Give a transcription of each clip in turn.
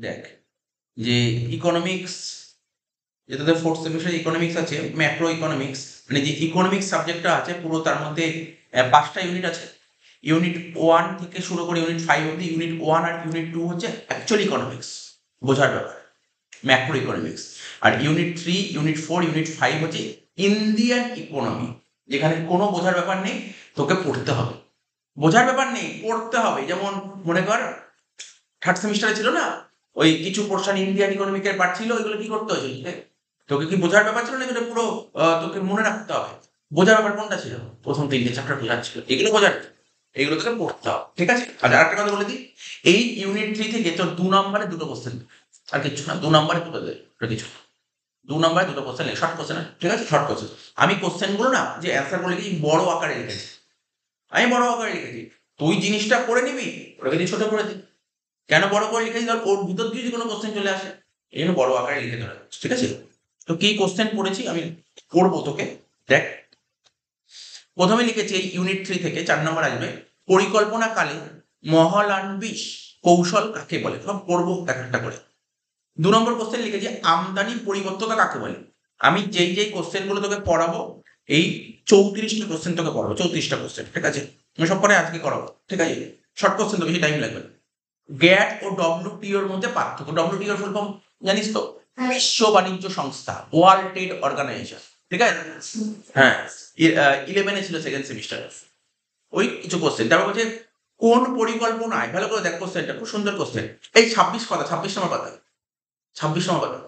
দেখ যে ইকোনমিক্স, যে তোদের ফোর্থ সেমিস্টার ইকোনমিক্স আছে, ম্যাক্রো ইকোনমিক্স, মানে যে ইকোনমিক্স সাবজেক্টটা আছে পুরো তার মধ্যে 5টা ইউনিট আছে। ইউনিট 1 থেকে শুরু করে ইউনিট 5 অব্দি। ইউনিট 1 আর ইউনিট 2 হচ্ছে অ্যাকচুয়াল ইকোনমিক্স, বোঝার ব্যাপার, ম্যাক্রো ইকোনমিক্স। আর ইউনিট 3, ইউনিট 4, ইউনিট 5 হচ্ছে ইন্ডিয়ান ইকোনমি, যেখানে কোনো বোঝার ব্যাপার নেই, তোকে পড়তে হবে। বোঝার ব্যাপার নেই, পড়তে হবে। যেমন মনে কর থার্ড সেমিস্টারে ছিল না, ওই কিছু পোর্শন ইন্ডিয়ান ইকোনমিকের পার্ট ছিল, ওইগুলো কি করতে হয়েছিল তোকে? কি বোঝার ব্যাপার ছিল না? এগুলো পুরো তোকে মনে রাখতে হবে। বোঝার ব্যাপার কোনটা ছিল? প্রথম 3টে চ্যাপ্টার বোঝার ছিল, এগুলো বোঝার, এগুলো তোকে পড়তে হবে, ঠিক আছে? আর আরেকটা কথা বলে দিই, এই ইউনিট 3 থেকে তোর 2 নম্বরে 2টো কোশ্চেন, আর কিছু না, 2 নম্বরে 2টো দেবে, কিছু 2 নম্বরে 2টো কোশ্চেন, শর্ট কোশ্চেন, ঠিক আছে? Short question. আমি কোশ্চেন গুলো না, যে অ্যান্সার গুলো লিখেছি বড় আকারে লিখেছি, আমি বড় আকারে লিখেছি। তুই জিনিসটা করে নিবি, ওটাকে ছোট করে দিবি। কেন বড় করে লিখেছি? ধর ওর ভিতর দিয়ে যদি কোনো কোশ্চেন চলে আসে, এই জন্য বড় আকারে লিখে ধরে, ঠিক আছে? তো কি কোশ্চেন পড়েছি আমি পড়বো তোকে, দেখ। প্রথমে লিখেছি এই ইউনিট 3 থেকে 4 নম্বর আসবে, পরিকল্পনাকালে মহলানবিশ কৌশল কাকে বলে? সব পড়বো এক একটা করে। 2 নম্বর কোশ্চেন লিখেছি আমদানি পরিবর্ততা কাকে বলে? আমি যেই যেই কোশ্চেন গুলো তোকে পড়াবো, এই 34টা কোশ্চেন তোকে পড়াবো, 34টা কোশ্চেন, ঠিক আছে? আমি সব পরে আজকে করাবো, ঠিক আছে? শর্ট কোশ্চেন তো, বেশি টাইম লাগবে না। গ্যাট ও ডব্লিউটিওর মধ্যে পার্থক্য। ডব্লিউটিওর ফুল ফর্ম জানিস তো? বিশ্ব বাণিজ্য সংস্থা, ওয়ার্ল্ড ট্রেড অর্গানাইজেশন, ঠিক আছে? হ্যাঁ, 11-এ ছিল সেকেন্ড সেমিস্টার। ওই কিছু কোশ্চেন। তারপর বলছে কোন পরিকল্পনায়, ভালো করে দেখ কোশ্চেনটা, খুব সুন্দর কোশ্চেন। এই 26 নম্বর কথা, 26 নম্বর কথা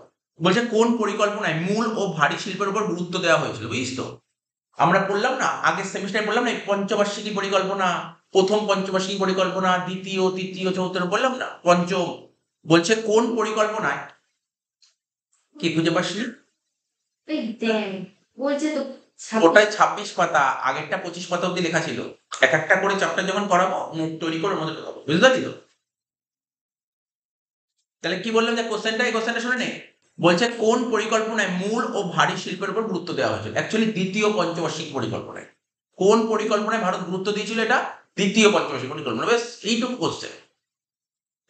বলছে, কোন পরিকল্পনায় মূল ও ভারী শিল্পের উপর গুরুত্ব দেওয়া হয়েছিল? বুঝিস তো? আমরা পড়লাম না আগের সেমিস্টারে, পড়লাম না পঞ্চবার্ষিকী পরিকল্পনা, প্রথম পঞ্চবার্ষিকী পরিকল্পনা, দ্বিতীয়, তৃতীয়, চতুর্থ, বললাম না পঞ্চম। বলছে কোন পরিকল্পনায়, কি খুঁজে পাসনি? ওটাই 26 পাতা, আগেরটা 25 পাতা অব্দি লেখা ছিল। এক একটা করে চ্যাপ্টার যখন করাবো, নোট তৈরি করে মধ্যে ঢোকাবো, বুঝতে পারলি তো? তাহলে কি বললাম যে কোশ্চেনটা, এই কোশ্চেনটা শুনে নে। বলছে কোন পরিকল্পনায় মূল ও ভারী শিল্পের উপর গুরুত্ব দেওয়া হয়েছিল? অ্যাকচুয়ালি দ্বিতীয় পঞ্চবার্ষিক পরিকল্পনায়। কোন পরিকল্পনায় ভারত গুরুত্ব দিয়েছিল? এটা দ্বিতীয় পঞ্চবার্ষিক পরিকল্পনা। বেশ, এইটুকু কোশ্চেন।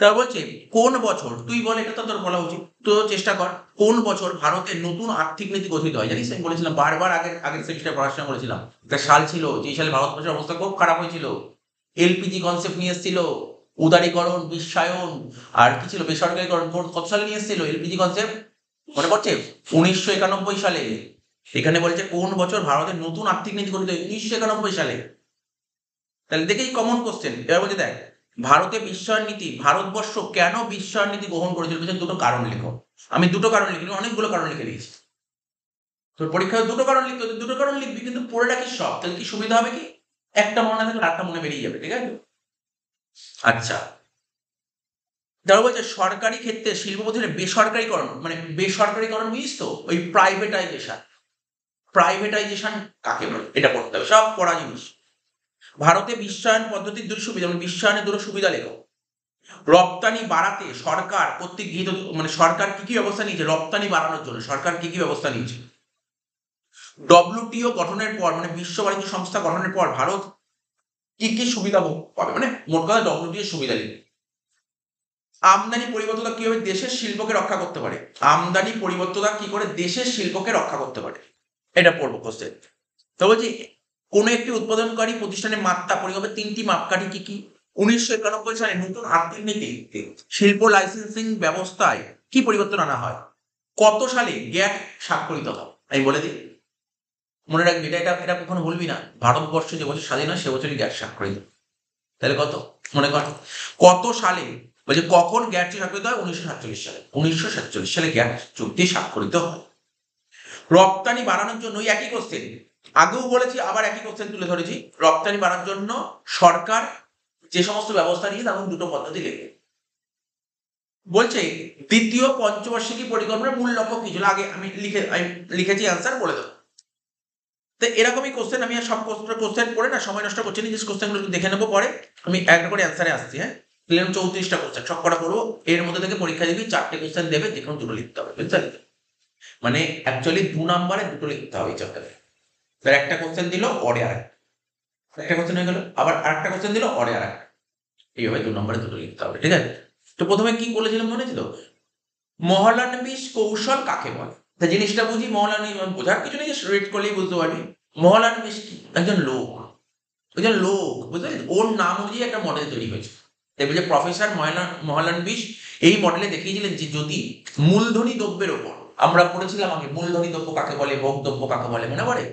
তা বলছে কোন বছর, তুই বল, এটা তো তোর বলা উচিত, তো চেষ্টা কর। কোন বছর ভারতের নতুন আর্থিক নীতি গঠিত হয়? জানিস আমি বলেছিলাম বারবার, আগের আগের সেমিস্টারে পড়াশোনা করেছিলাম, একটা সাল ছিল যেই সালে ভারতবর্ষের অবস্থা খুব খারাপ হয়েছিল। এলপিজি কনসেপ্ট নিয়ে এসেছিল, উদারীকরণ, বিশ্বায়ন, আর কি ছিল, বেসরকারীকরণ। কত সালে নিয়ে এসেছিল এলপিজি কনসেপ্ট? মনে পড়ছে? 1991 সালে। এখানে বলছে কোন বছর ভারতের নতুন আর্থিক নীতি গঠিত হয়? 1991 সালে। তাহলে দেখেই কমন কোশ্চেন। এবার বলছে দেখ, ভারতে বিশ্বায়ন নীতি, ভারতবর্ষ কেন বিশ্বায়ন নীতি গ্রহণ করেছিল? বলছে দুটো কারণ লেখো। আমি দুটো কারণ লিখিনি, অনেকগুলো কারণ লিখে দিয়েছি। তোর পরীক্ষায় দুটো কারণ লিখতে হতো, দুটো কারণ লিখবি, কিন্তু পড়ে রাখিস সব, তাহলে কি সুবিধা হবে কি, একটা মনে না থাকলে আরেকটা মনে বেরিয়ে যাবে, ঠিক আছে? আচ্ছা, তারপর বলছে সরকারি ক্ষেত্রে শিল্প প্রতিষ্ঠানের বেসরকারীকরণ, মানে বেসরকারীকরণ বুঝিস তো, ওই প্রাইভেটাইজেশন। প্রাইভেটাইজেশন কাকে বলে? এটা পড়তে হবে, সব পড়া জিনিস। ভারতে বিশ্বায়ন পদ্ধতির দুটো সুবিধা, মানে বিশ্বায়নের দুটো সুবিধা লেখো। রপ্তানি বাড়াতে সরকার কর্তৃক গৃহীত, মানে সরকার কি কি ব্যবস্থা নিয়েছে রপ্তানি বাড়ানোর জন্য? সরকার কি কি ব্যবস্থা নিয়েছে? ডব্লিউটিও গঠনের পর, মানে বিশ্ব বাণিজ্য সংস্থা গঠনের পর ভারত কি কি সুবিধা পাবে? মানে মোট কথা ডব্লিউটিও সুবিধা নেই। আমদানি পরিবর্তনতা কিভাবে দেশের শিল্পকে রক্ষা করতে পারে? আমদানি পরিবর্তনতা কি করে দেশের শিল্পকে রক্ষা করতে পারে? এটা পড়বো কোশ্চেন। তো বলছি কোন একটি উৎপাদনকারী প্রতিষ্ঠানের মাত্রা পরিমাপের 3টি মাপকাঠি কি কি? 1991 সালে নতুন আর্থিক নীতি শিল্প লাইসেন্সিং ব্যবস্থায় কি পরিবর্তন আনা হয়? কত সালে গ্যাট স্বাক্ষরিত হয়? আমি বলে দিই, মনে রাখবি, এটা এটা এটা কখনো ভুলবি না। ভারতবর্ষ যে বছর স্বাধীন হয় সে বছরই গ্যাট স্বাক্ষরিত। তাহলে কত মনে কর, কত সালে, বলছে কখন গ্যাট স্বাক্ষরিত হয়? 1947 সালে। 1947 সালে গ্যাট চুক্তি স্বাক্ষরিত হয়। রপ্তানি বাড়ানোর জন্য ওই একই কোশ্চেন, আগেও বলেছি আবার একই কোশ্চেন তুলে ধরেছি। রপ্তানি বাড়ানোর জন্য সরকার যে সমস্ত ব্যবস্থা নিয়ে, তখন দুটো পদ্ধতি লেগে বলছে দ্বিতীয় পঞ্চবার্ষিকী পরিকল্পনার মূল লক্ষ্য কি ছিল? আগে আমি লিখেছি, অ্যান্সার বলে দেবো। তো এরকমই কোশ্চেন, আমি আর সব কোশ্চেন পড়ে না সময় নষ্ট করছি না, যে কোশ্চেনগুলো একটু দেখে নেবো, পরে আমি একটা করে অ্যান্সারে আসছি। হ্যাঁ, 34টা কোশ্চেন সব করা করবো। এর মধ্যে থেকে পরীক্ষা দিবি, 4টে কোশ্চেন দেবে, যে কোনো দুটো লিখতে হবে, বুঝতে পারলি? মানে অ্যাকচুয়ালি 2 নম্বরে দুটো লিখতে হবে এই চ্যাপ্টারে। তার একটা কোশ্চেন দিল, অরে আর একটা কোশ্চেন হয়ে গেল, আবার আরেকটা কোশ্চেন দিল, অরে আর একটা, এইভাবে 2 নম্বরে দুটো লিখতে হবে, ঠিক আছে? তো প্রথমে কি বলেছিলাম মনে ছিল, মহলানবিশ কৌশল কাকে বলে? তা জিনিসটা বুঝি, মহলানবিশ বোঝার কিছু নেই, রিড করলেই বুঝতে পারবি। মহলানবিশ কি? একজন লোক, বুঝতে পারলি? ওর নাম অনুযায়ী একটা মডেল তৈরি হয়েছে। দেখবে যে প্রফেসর মহলানবিশ এই মডেলে দেখিয়েছিলেন যে যদি মূলধনী দ্রব্যের ওপর, আমরা পড়েছিলাম আগে মূলধনী দ্রব্য কাকে বলে, ভোগদ্রব্য কাকে বলে, মনে পড়ে?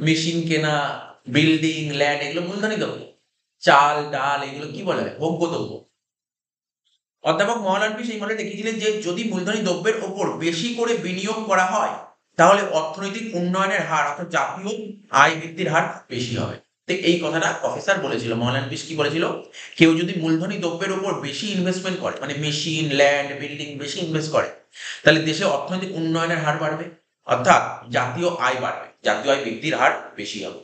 মেশিন কেনা, বিল্ডিং, ল্যান্ড, এগুলো মূলধনী দ্রব্য। চাল, ডাল, এগুলো কি বলে হয়? ভোগ্য দ্রব্য। অধ্যাপক মহলানবিশ এই মডেলে দেখিয়েছিলেন যে যদি মূলধনী দ্রব্যের ওপর বেশি করে বিনিয়োগ করা হয় তাহলে অর্থনৈতিক উন্নয়নের হার অর্থাৎ জাতীয় আয় বৃদ্ধির হার বেশি হবে। তো এই কথাটা প্রফেসর বলেছিল, মহলানবিশ কি বলেছিল, কেউ যদি মূলধনী দ্রব্যের উপর বেশি ইনভেস্টমেন্ট করে, মানে মেশিন, ল্যান্ড, বিল্ডিং বেশি ইনভেস্ট করে, তাহলে দেশে অর্থনৈতিক উন্নয়নের হার বাড়বে, অর্থাৎ জাতীয় আয় বাড়বে, জাতীয় আয় বৃদ্ধির হার বেশি হবে।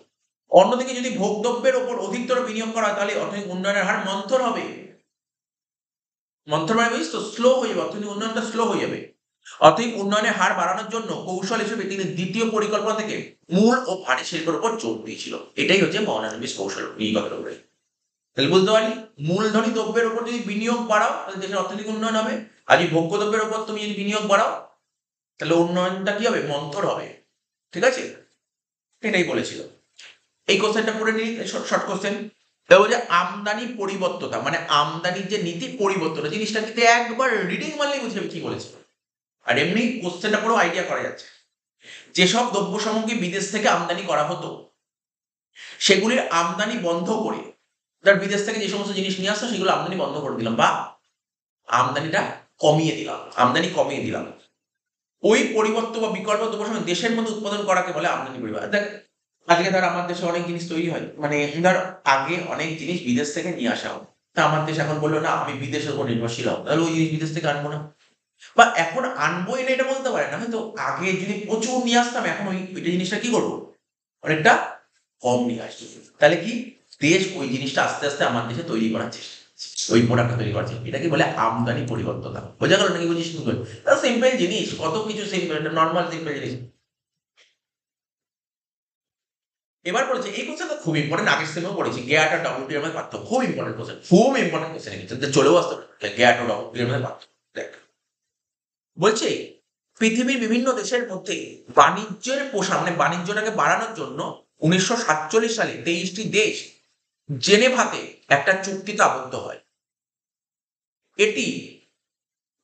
অন্যদিকে যদি ভোগদ্রব্যের উপর অধিকতর বিনিয়োগ করা হয় তাহলে অর্থনৈতিক উন্নয়নের হার মন্থর হবে। মন্থর মানে বুঝিস তো, স্লো হয়ে যাবে, অর্থনৈতিক উন্নয়নটা স্লো হয়ে যাবে। অর্থনৈতিক উন্নয়নের হার বাড়ানোর জন্য কৌশল হিসেবে তিনি দ্বিতীয় পরিকল্পনা থেকে মূল ও ভারী শিল্পের উপর জোর দিয়েছিল। এটাই হচ্ছে মহানবীশ কৌশল, এই কথাটা বলে। তাহলে বুঝতে পারলি, মূলধনী দ্রব্যের উপর যদি বিনিয়োগ বাড়াও তাহলে দেশের অর্থনৈতিক উন্নয়ন হবে, আর যদি ভোগ্য দ্রব্যের উপর তুমি যদি বিনিয়োগ বাড়াও তাহলে উন্নয়নটা কি হবে, মন্থর হবে। ঠিক আছে, এটাই বলেছিল। এই কোশ্চেনটা করে নিই, শর্ট কোশ্চেন। যে আমদানি পরিবর্ততা, মানে আমদানির যে নীতি পরিবর্তন, জিনিসটা কিন্তু একবার রিডিং মারলেই বুঝে যাবে কি বলেছে। আর এমনি কোশ্চেনটা পুরো আইডিয়া করা যাচ্ছে। যেসব দ্রব্য সামগ্রী বিদেশ থেকে আমদানি করা হতো সেগুলির আমদানি বন্ধ করে, ধর বিদেশ থেকে যে সমস্ত জিনিস নিয়ে আসতো সেগুলো আমদানি বন্ধ করে দিলাম, বা আমদানিটা আমদানি কমিয়ে দিলাম। ওই পরিবর্তন বা বিকল্প দ্রব্য সামগ্রী দেশের মধ্যে উৎপাদন করাকে বলে আমদানি পরিবর্তন। দেখ আজকে ধর আমার দেশে অনেক জিনিস তৈরি হয়, মানে ধর আগে অনেক জিনিস বিদেশ থেকে নিয়ে আসা হয়, তা আমার দেশ এখন বললো না আমি বিদেশের উপর নির্ভরশীল হব, তাহলে ওই জিনিস বিদেশ থেকে আনবো না, বা এখন আনবোই না এটা বলতে পারে না, হয়তো আগে যদি প্রচুর নিয়ে আসতাম এখন ওইটা জিনিসটা কি করবো, অনেকটা কম নিয়ে আসছি। তাহলে কি, দেশ ওই জিনিসটা আস্তে আস্তে আমার দেশে তৈরি করার চেষ্টা, ওই প্রোডাক্টটা তৈরি করার চেষ্টা, এটাকে বলে আমদানি পরিবর্তন। বোঝা গেল নাকি? বুঝিস? সিম্পল জিনিস, কত কিছু সিম্পল, এটা নর্মাল সিম্পল জিনিস। এবার বলেছে এই কোশ্চেন তো খুব ইম্পর্টেন্ট, আগের সেমেও পড়েছি, গ্যাট আর ডব্লিউটি এর মধ্যে পার্থক্য, খুব ইম্পর্টেন্ট কোশ্চেন, খুব ইম্পর্টেন্ট কোশ্চেন, কিন্তু চলেও আসতে পারে, গ্যাট ও ডব্লিউটি এর মধ্যে পার্থক্য দেখ। বলছে পৃথিবীর বিভিন্ন দেশের মধ্যে বাণিজ্যের প্রসার, মানে বাণিজ্যটাকে বাড়ানোর জন্য 1947 সালে 23টি দেশ জেনেভাতে একটা চুক্তিতে আবদ্ধ হয়। এটি,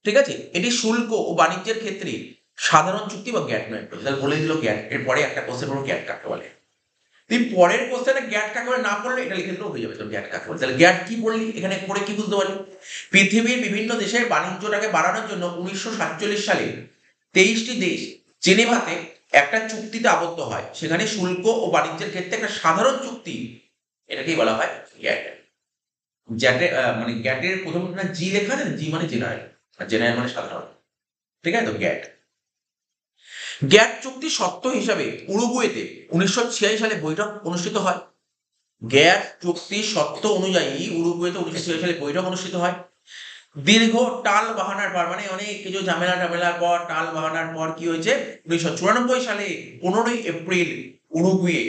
ঠিক আছে, এটি শুল্ক ও বাণিজ্যের ক্ষেত্রে সাধারণ চুক্তি বা গ্যাট নয়। তাহলে বলে দিল গ্যাট, এরপরে একটা কোশ্চেন হলো গ্যাট কাকে বলে। তুই পরের কোশ্চেনে গ্যাট কাকে বলে না পড়লে এটা লিখে দিলেও হয়ে যাবে তোর গ্যাট কাকে বলে। তাহলে গ্যাট কি বললি, এখানে পড়ে কি বুঝতে পারলি, পৃথিবীর বিভিন্ন দেশের বাণিজ্যটাকে বাড়ানোর জন্য 1947 সালে 23টি দেশ জেনেভাতে একটা চুক্তিতে আবদ্ধ হয়, সেখানে শুল্ক ও বাণিজ্যের ক্ষেত্রে একটা সাধারণ চুক্তি, এটাকেই বলা হয় গ্যাট। জ্যাটে মানে গ্যাটের প্রথম না জি লেখা আছে, জি মানে জেনারেল, আর জেনারেল মানে সাধারণ। ঠিক আছে, তো গ্যাট, গ্যাট চুক্তি সত্ত্ব হিসাবে উরুগুয়েতে 1946 সালে বৈঠক অনুষ্ঠিত হয়। গ্যাট চুক্তি সত্ত্ব অনুযায়ী উরুগুয়েতে 1946 সালে বৈঠক অনুষ্ঠিত হয়। দীর্ঘ টাল বাহানার পর, মানে অনেক কিছু ঝামেলা টামেলার পর, টাল বাহানার পর কি হয়েছে, 1994 সালে 15ই এপ্রিল উরুগুয়ে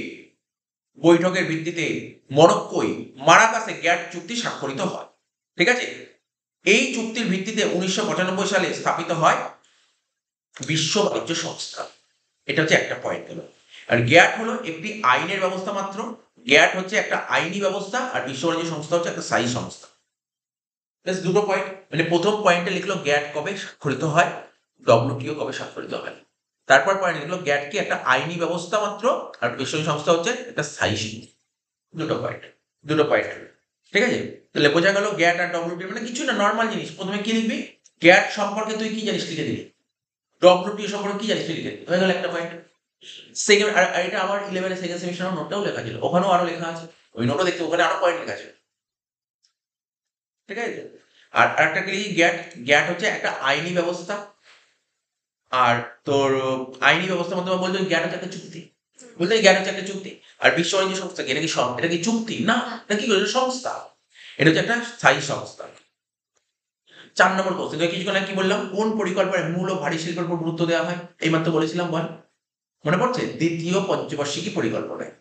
বৈঠকের ভিত্তিতে মরক্কোয় মারাকাসে গ্যাট চুক্তি স্বাক্ষরিত হয়। ঠিক আছে, এই চুক্তির ভিত্তিতে 1995 সালে স্থাপিত হয় বিশ্ব বাণিজ্য সংস্থা। এটা হচ্ছে একটা পয়েন্ট হলো। আর গ্যাট হলো একটি আইনের ব্যবস্থা মাত্র, গ্যাট হচ্ছে একটা আইনি ব্যবস্থা, আর বিশ্ব বাণিজ্য সংস্থা হচ্ছে একটা স্থায়ী সংস্থা। দুটো পয়েন্ট, মানে প্রথম পয়েন্টে লিখলো গ্যাট কবে স্বাক্ষরিত হয়, ডব্লিউটিও কবে স্বাক্ষরিত হয়। তারপর পয়েন্ট লিখলো গ্যাট কি একটা আইনি ব্যবস্থা মাত্র, আর বিশ্ব সংস্থা হচ্ছে একটা স্থায়ী সংস্থা। দুটো পয়েন্ট, ঠিক আছে। তাহলে বোঝা গেল গ্যাট আর ডব্লিউটি মানে কিছু না, নর্মাল জিনিস। প্রথমে কি লিখবি, গ্যাট সম্পর্কে তুই কি জানিস লিখে দিবি, ডব্লিউটিও সম্পর্কে কি জানিস লিখে দিবি, হয়ে গেল একটা পয়েন্ট। সেকেন্ড, আর এটা আমার 11 সেকেন্ড সেমিস্টার নোটটাও লেখা ছিল, ওখানেও আরো লেখা আছে, ওই নোটও দেখতে, ওখানে আরো পয়েন্ট লেখা আছে। ঠিক আছে, আর একটা কি গ্যাট, গ্যাট হচ্ছে একটা আইনি ব্যবস্থা, আর তোর আইনি ব্যবস্থার মধ্যে বলতো গ্যাট হচ্ছে একটা চুক্তি, বলতে গ্যাট হচ্ছে একটা চুক্তি। আর বিশ্ব বাণিজ্য সংস্থা কি, এটা কি এটা কি চুক্তি না, এটা কি সংস্থা, এটা হচ্ছে একটা স্থায়ী সংস্থা। 4 নম্বর কোশ্চেন, কিছুক্ষণ আগে কি বললাম, কোন পরিকল্পনায় মূল ও ভারী শিল্পের উপর গুরুত্ব দেওয়া হয়, এইমাত্র বলেছিলাম, বল মনে পড়ছে, দ্বিতীয় পঞ্চবার্ষিকী পরিকল্পনায়,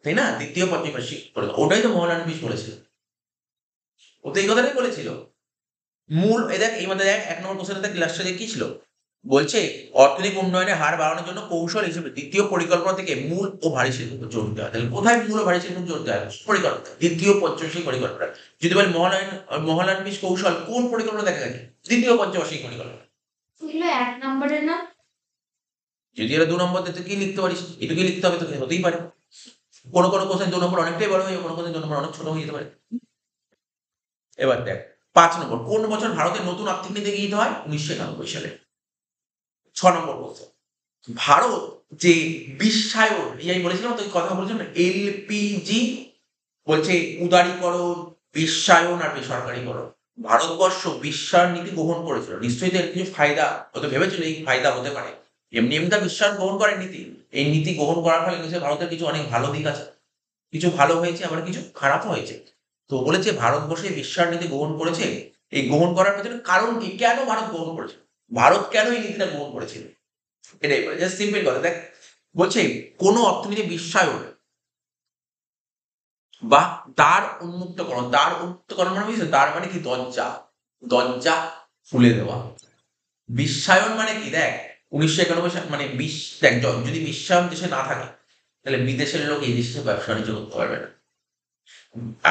তাই না, দ্বিতীয় পঞ্চবার্ষিকী পরিকল্পনা, ওটাই তো মহলানবিশ বলেছিল, ও তো এই কথাটাই বলেছিল। মূল দেখ এই মধ্যে দেখ 1 নম্বর কোশ্চেনে দেখ লাস্টে কি ছিল, বলছে অর্থনৈতিক উন্নয়নের হার বাড়ানোর জন্য কৌশল হিসেবে দ্বিতীয় পরিকল্পনা থেকে মূল ও ভারী শিল্প জোর দেওয়া হয়। তাহলে কোথায় মূল ও ভারী শিল্প জোর দেওয়া হয়? পরিকল্পনা, দ্বিতীয় পঞ্চবার্ষিক পরিকল্পনা। যদি বলে মহালনবিশ কৌশল কোন পরিকল্পনা দেখা গেছে? দ্বিতীয় পঞ্চবার্ষিক পরিকল্পনা। এগুলো 1 নম্বরের না? যদি এরা 2 নম্বর দিতে কি লিখতে পারিস, এটুকুই লিখতে হবে, তো হতেই পারে। কোনো কোনো কোশ্চেন 2 নম্বর অনেকটাই বড় হয়ে যাবে, কোনো কোশ্চেন 2 নম্বর অনেক ছোট হয়ে যেতে পারে। এবার দেখ 5 নম্বর, কোন বছর ভারতের নতুন আর্থিক নীতি গৃহীত হয়? 1991 সালে। 6 নম্বর কোশ্চেন, ভারত যে বিশ্বায়ন, এই আমি বলেছিলাম তো কথা বলেছিলাম এলপিজি, বলছে উদারীকরণ, বিশ্বায়ন আর বেসরকারীকরণ। ভারতবর্ষ বিশ্বায়ন নীতি গ্রহণ করেছিল, নিশ্চয়ই এর কিছু ফায়দা হয়তো ভেবেছিল এই ফায়দা হতে পারে। এমনি এমনি বিশ্বায়ন গ্রহণ করে নীতি, এই নীতি গ্রহণ করার ফলে নিশ্চয়ই ভারতের কিছু অনেক ভালো দিক আছে, কিছু ভালো হয়েছে আবার কিছু খারাপও হয়েছে। তো বলেছে ভারতবর্ষে বিশ্বায়ন নীতি গ্রহণ করেছে, এই গ্রহণ করার পেছনে কারণ কি, কেন ভারত গ্রহণ করেছে, ভারত কেন এই নীতিটা গ্রহণ করেছিল, এটাই বলে। জাস্ট সিম্পল কথা দেখ, বলছে কোন অর্থনীতি বিশ্বায়ন বা দ্বার উন্মুক্তকরণ, দ্বার উন্মুক্তকরণ মানে বুঝছো, দ্বার মানে কি দরজা, দরজা খুলে দেওয়া। বিশ্বায়ন মানে কি দেখ 1991 সাল মানে দেখ যদি বিশ্বায়ন দেশে না থাকে তাহলে বিদেশের লোক এই দেশে ব্যবসা বাণিজ্য করতে পারবে না।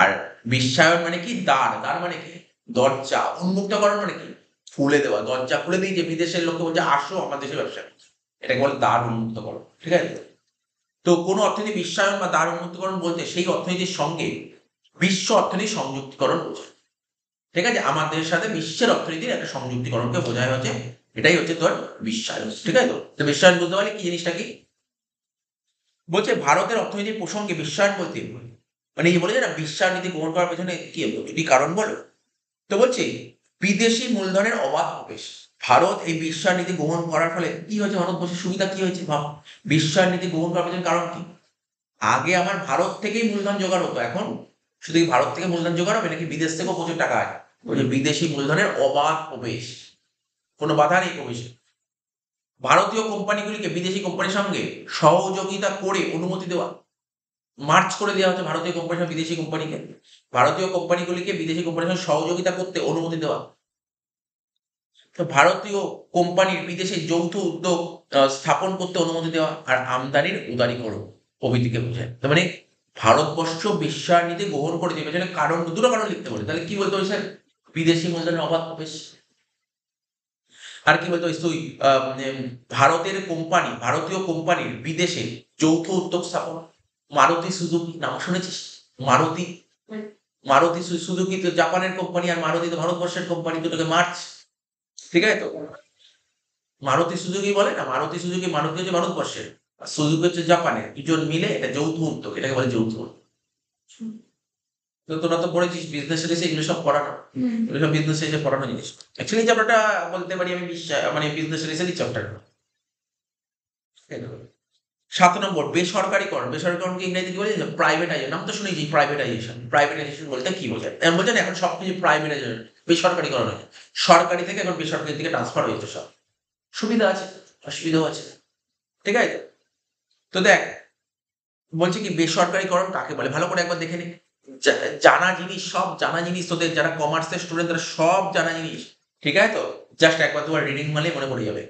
আর বিশ্বায়ন মানে কি দ্বার, দ্বার মানে কি দরজা, উন্মুক্তকরণ মানে কি খুলে দেওয়া, দরজা খুলে দিয়ে যে বিদেশের লোককে বলছে আসো আমার দেশে ব্যবসা করো, এটাকে বলে দ্বার উন্মুক্তকরণ। ঠিক আছে, তো কোন অর্থনীতি বিশ্বায়ন বা দ্বার উন্মুক্তকরণ বলতে সেই অর্থনীতির সঙ্গে বিশ্ব অর্থনীতির সংযুক্তিকরণ বোঝায়। ঠিক আছে, আমাদের সাথে বিশ্বের অর্থনীতির একটা সংযুক্তিকরণকে বোঝায় হচ্ছে, এটাই হচ্ছে তোর বিশ্বায়ন। ঠিক আছে, তো বিশ্বায়ন বুঝতে পারলে কি জিনিসটা কি বলছে, ভারতের অর্থনীতির প্রসঙ্গে বিশ্বায়ন বলতে মানে এই বলেছে না বিশ্বায়ন নীতি গ্রহণ করার পেছনে কি দুটি কারণ বলো। তো বলছে বিদেশি মূলধনের অবাধ প্রবেশ। ভারত এই বিশ্বায়ন নীতি গ্রহণ করার ফলে কি হয়েছে, ভারতবর্ষের সুবিধা কি হয়েছে ভাব, বিশ্বায়ন নীতি গ্রহণ করার পেছনে কারণ কি? আগে আমার ভারত থেকেই মূলধন জোগাড় হতো, এখন শুধু কি ভারত থেকে মূলধন জোগাড় হবে নাকি বিদেশ থেকেও প্রচুর টাকা হয়? ওই যে বিদেশি মূলধনের অবাধ প্রবেশ, কোনো বাধা নেই প্রবেশে। ভারতীয় কোম্পানিগুলিকে বিদেশি কোম্পানির সঙ্গে সহযোগিতা করে অনুমতি দেওয়া, মার্চ করে দেওয়া হচ্ছে ভারতীয় কোম্পানির সঙ্গে বিদেশি কোম্পানিকে, ভারতীয় কোম্পানিগুলিকে বিদেশি কোম্পানির সঙ্গে সহযোগিতা করতে অনুমতি দেওয়া। তো ভারতীয় কোম্পানির বিদেশে যৌথ উদ্যোগ স্থাপন করতে অনুমতি দেওয়া, আর আমদানির উদারীকরণ প্রভৃতিকে বোঝায়। তার মানে ভারতবর্ষ বিশ্বায়ন নীতি গ্রহণ করেছে পেছনে কারণ, দুটো কারণ লিখতে পারে, তাহলে কি বলতে হয়েছে, বিদেশি মূলধনের অবাধ প্রবেশ, আর কি বলতে হয়েছে তুই ভারতের কোম্পানি, ভারতীয় কোম্পানির বিদেশে যৌথ উদ্যোগ স্থাপন। মারুতি সুজুকি নাম শুনেছিস? মারুতি, মারুতি সুজুকি তো জাপানের কোম্পানি, আর মারুতি তো ভারতবর্ষের কোম্পানি, দুটোকে মার্চ। ঠিক আছে, তো মারুতি সুজুকি বলে না, মারুতি সুজুকি, মারুতি হচ্ছে ভারতবর্ষের আর সুজুকি হচ্ছে জাপানের, দুজন মিলে এটা যৌথ উদ্যোগ, এটাকে বলে যৌথ উদ্যোগ। তো তোরা তো পড়েছিস বিজনেস স্টাডিজে, এগুলো সব পড়ানো, এগুলো সব বিজনেস স্টাডিজে পড়ানো জিনিস। অ্যাকচুয়ালি চ্যাপ্টারটা বলতে পারি আমি মানে বিজনেস স্টাডিজেরই চ্যাপ্টার। 7 নম্বর বেসরকারীকরণ, বেসরকারীকরণকে ইংরেজিতে কি বলে, প্রাইভেটাইজেশন, নাম তো শুনেছি প্রাইভেটাইজেশন। প্রাইভেটাইজেশন বলতে কি বোঝায়, এমন বলছেন এখন সবকিছু প্রাইভেটাইজেশন, বেসরকারীকরণ হয়েছে, সরকারি থেকে এখন বেসরকারি দিকে ট্রান্সফার হয়েছে সব। সুবিধা আছে অসুবিধাও আছে। ঠিক আছে, তো দেখ বলছে কি বেসরকারীকরণ কাকে বলে ভালো করে একবার দেখে নে। জানা জিনিস, সব জানা জিনিস, তোদের যারা কমার্সের স্টুডেন্ট তারা সব জানা জিনিস। ঠিক আছে, তো জাস্ট একবার তোমার রিডিং মারলেই মনে পড়ে যাবে,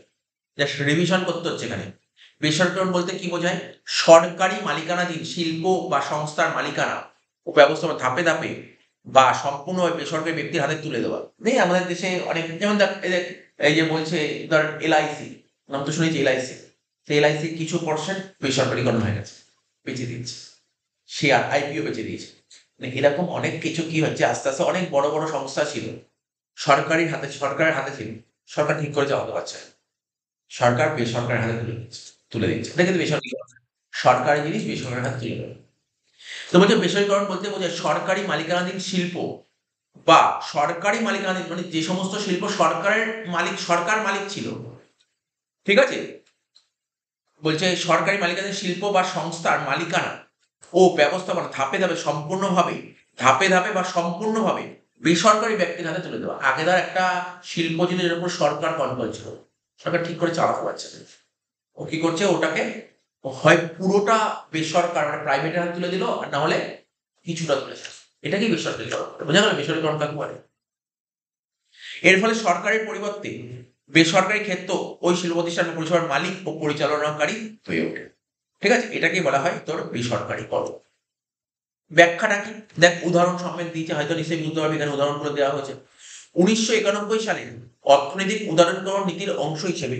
জাস্ট রিভিশন করতে হচ্ছে এখানে। বেসরকারীকরণ বলতে কি বোঝায়, সরকারি মালিকানাধীন শিল্প বা সংস্থার মালিকানা ও ব্যবস্থাপনা ধাপে ধাপে বা সম্পূর্ণভাবে বেসরকারি ব্যক্তির হাতে তুলে দেওয়া। নেই আমাদের দেশে অনেক, যেমন দেখ এই যে বলছে ধর এলআইসি, নাম তো শুনেছি এলআইসি, সেই এলআইসি কিছু পার্সেন্ট বেসরকারীকরণ হয়ে গেছে, বেঁচে দিচ্ছে, শেয়ার আইপিও বেঁচে দিয়েছে। মানে এরকম অনেক কিছু কি হচ্ছে, আস্তে আস্তে অনেক বড় বড় সংস্থা ছিল সরকারের হাতে ছিল, সরকার ঠিক করে চালাতে পারছে না, সরকার বেসরকারের হাতে তুলে দিচ্ছে দেখে তো বেসরকারি, সরকারি জিনিস বেসরকারের হাতে তুলে দেবে। তো বলছে বেসরকারীকরণ বলতে বোঝায় সরকারি মালিকানাধীন শিল্প বা সরকারি মালিকানাধীন, মানে যে সমস্ত শিল্প সরকারের মালিক, সরকার মালিক ছিল। ঠিক আছে, বলছে সরকারি মালিকানাধীন শিল্প বা সংস্থার মালিকানা ও ব্যবস্থাপনা ধাপে ধাপে বা সম্পূর্ণভাবে বেসরকারি ব্যক্তির হাতে তুলে দেওয়া। আগে ধর একটা শিল্প ছিল যেটার উপর সরকার কন্ট্রোল ছিল, সরকার ঠিক করে চালাতে পারছে না, ও কি করছে ওটাকে হয় পুরোটা বেসরকার মানে প্রাইভেটের হাতে তুলে দিল, আর না হলে কিছুটা তুলেছে, এটাকেই বেসরকারীকরণ, বোঝা গেল বেসরকারীকরণ কাকে বলে। এর ফলে সরকারের পরিবর্তে বেসরকারি ক্ষেত্র ওই শিল্প প্রতিষ্ঠানের পরিষেবার মালিক ও পরিচালনাকারী হয়ে ওঠে। ঠিক আছে, এটাকে বলা হয় তোর বেসরকারিকরণ। ব্যাখ্যাটা কি দেখ, উদাহরণ সমেত দিয়েছে, হয়তো নিশ্চয়ই বুঝতে পারবে, এখানে উদাহরণগুলো দেওয়া হয়েছে। 1991 সালে অর্থনৈতিক উদারীকরণ নীতির অংশ হিসেবে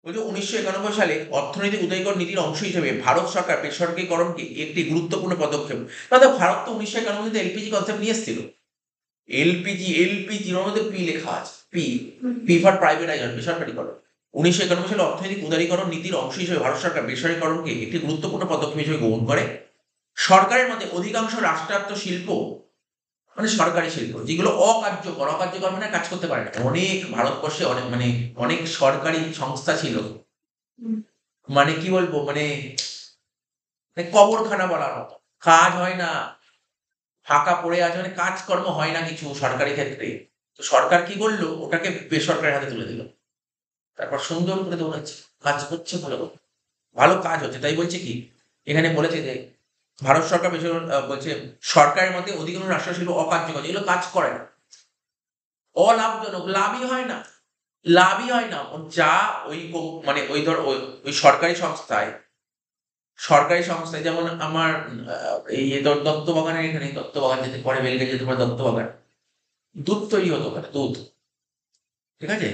বলছে 1991 সালে অর্থনৈতিক উদারীকরণ নীতির অংশ হিসেবে ভারত সরকার বেসরকারিকরণকে একটি গুরুত্বপূর্ণ পদক্ষেপ। তাহলে ভারত তো 1991 সালে এলপিজি কনসেপ্ট নিয়ে এসেছিল। এলপিজির মধ্যে পি লেখা আছে, পি ফর প্রাইভেটাইজেশন, বেসরকারিকরণ। 1991 সালে অর্থনৈতিক উদারীকরণ নীতির অংশ হিসেবে ভারত সরকার বেসরকারিকরণকে একটি গুরুত্বপূর্ণ পদক্ষেপ হিসেবে গ্রহণ করে। সরকারের মধ্যে অধিকাংশ রাষ্ট্রায়ত্ত শিল্প মানে সরকারি শিল্প যেগুলো অকার্যকর মানে কাজ করতে পারে না, অনেক ভারতবর্ষে অনেক সরকারি সংস্থা ছিল, মানে কি বলবো, মানে কবরখানা বলার মতো, কাজ হয় না, ফাঁকা পড়ে আছে, মানে কাজকর্ম হয় না কিছু সরকারি ক্ষেত্রে। তো সরকার কি করলো, ওটাকে বেসরকারি হাতে তুলে দিল, তারপর সুন্দর করে দৌড়াচ্ছে, কাজ করছে, ভালো ভালো কাজ হচ্ছে। তাই বলছে কি, এখানে বলেছে যে ভারত সরকার বলছে সরকারের মধ্যে অধিকাংশ রাষ্ট্র শিল্প অকার্যকর, যেগুলো কাজ করে না, অলাভজনক, লাভই হয় না, যা মানে ওই ধর ওই সরকারি সংস্থায় যেমন আমার এই দত্তবাগানের এখানে, দত্তবাগান যেতে পরে বেলগে যেতে পারে, দত্তবাগান দুধ তৈরি হতো ওখানে, দুধ, ঠিক আছে,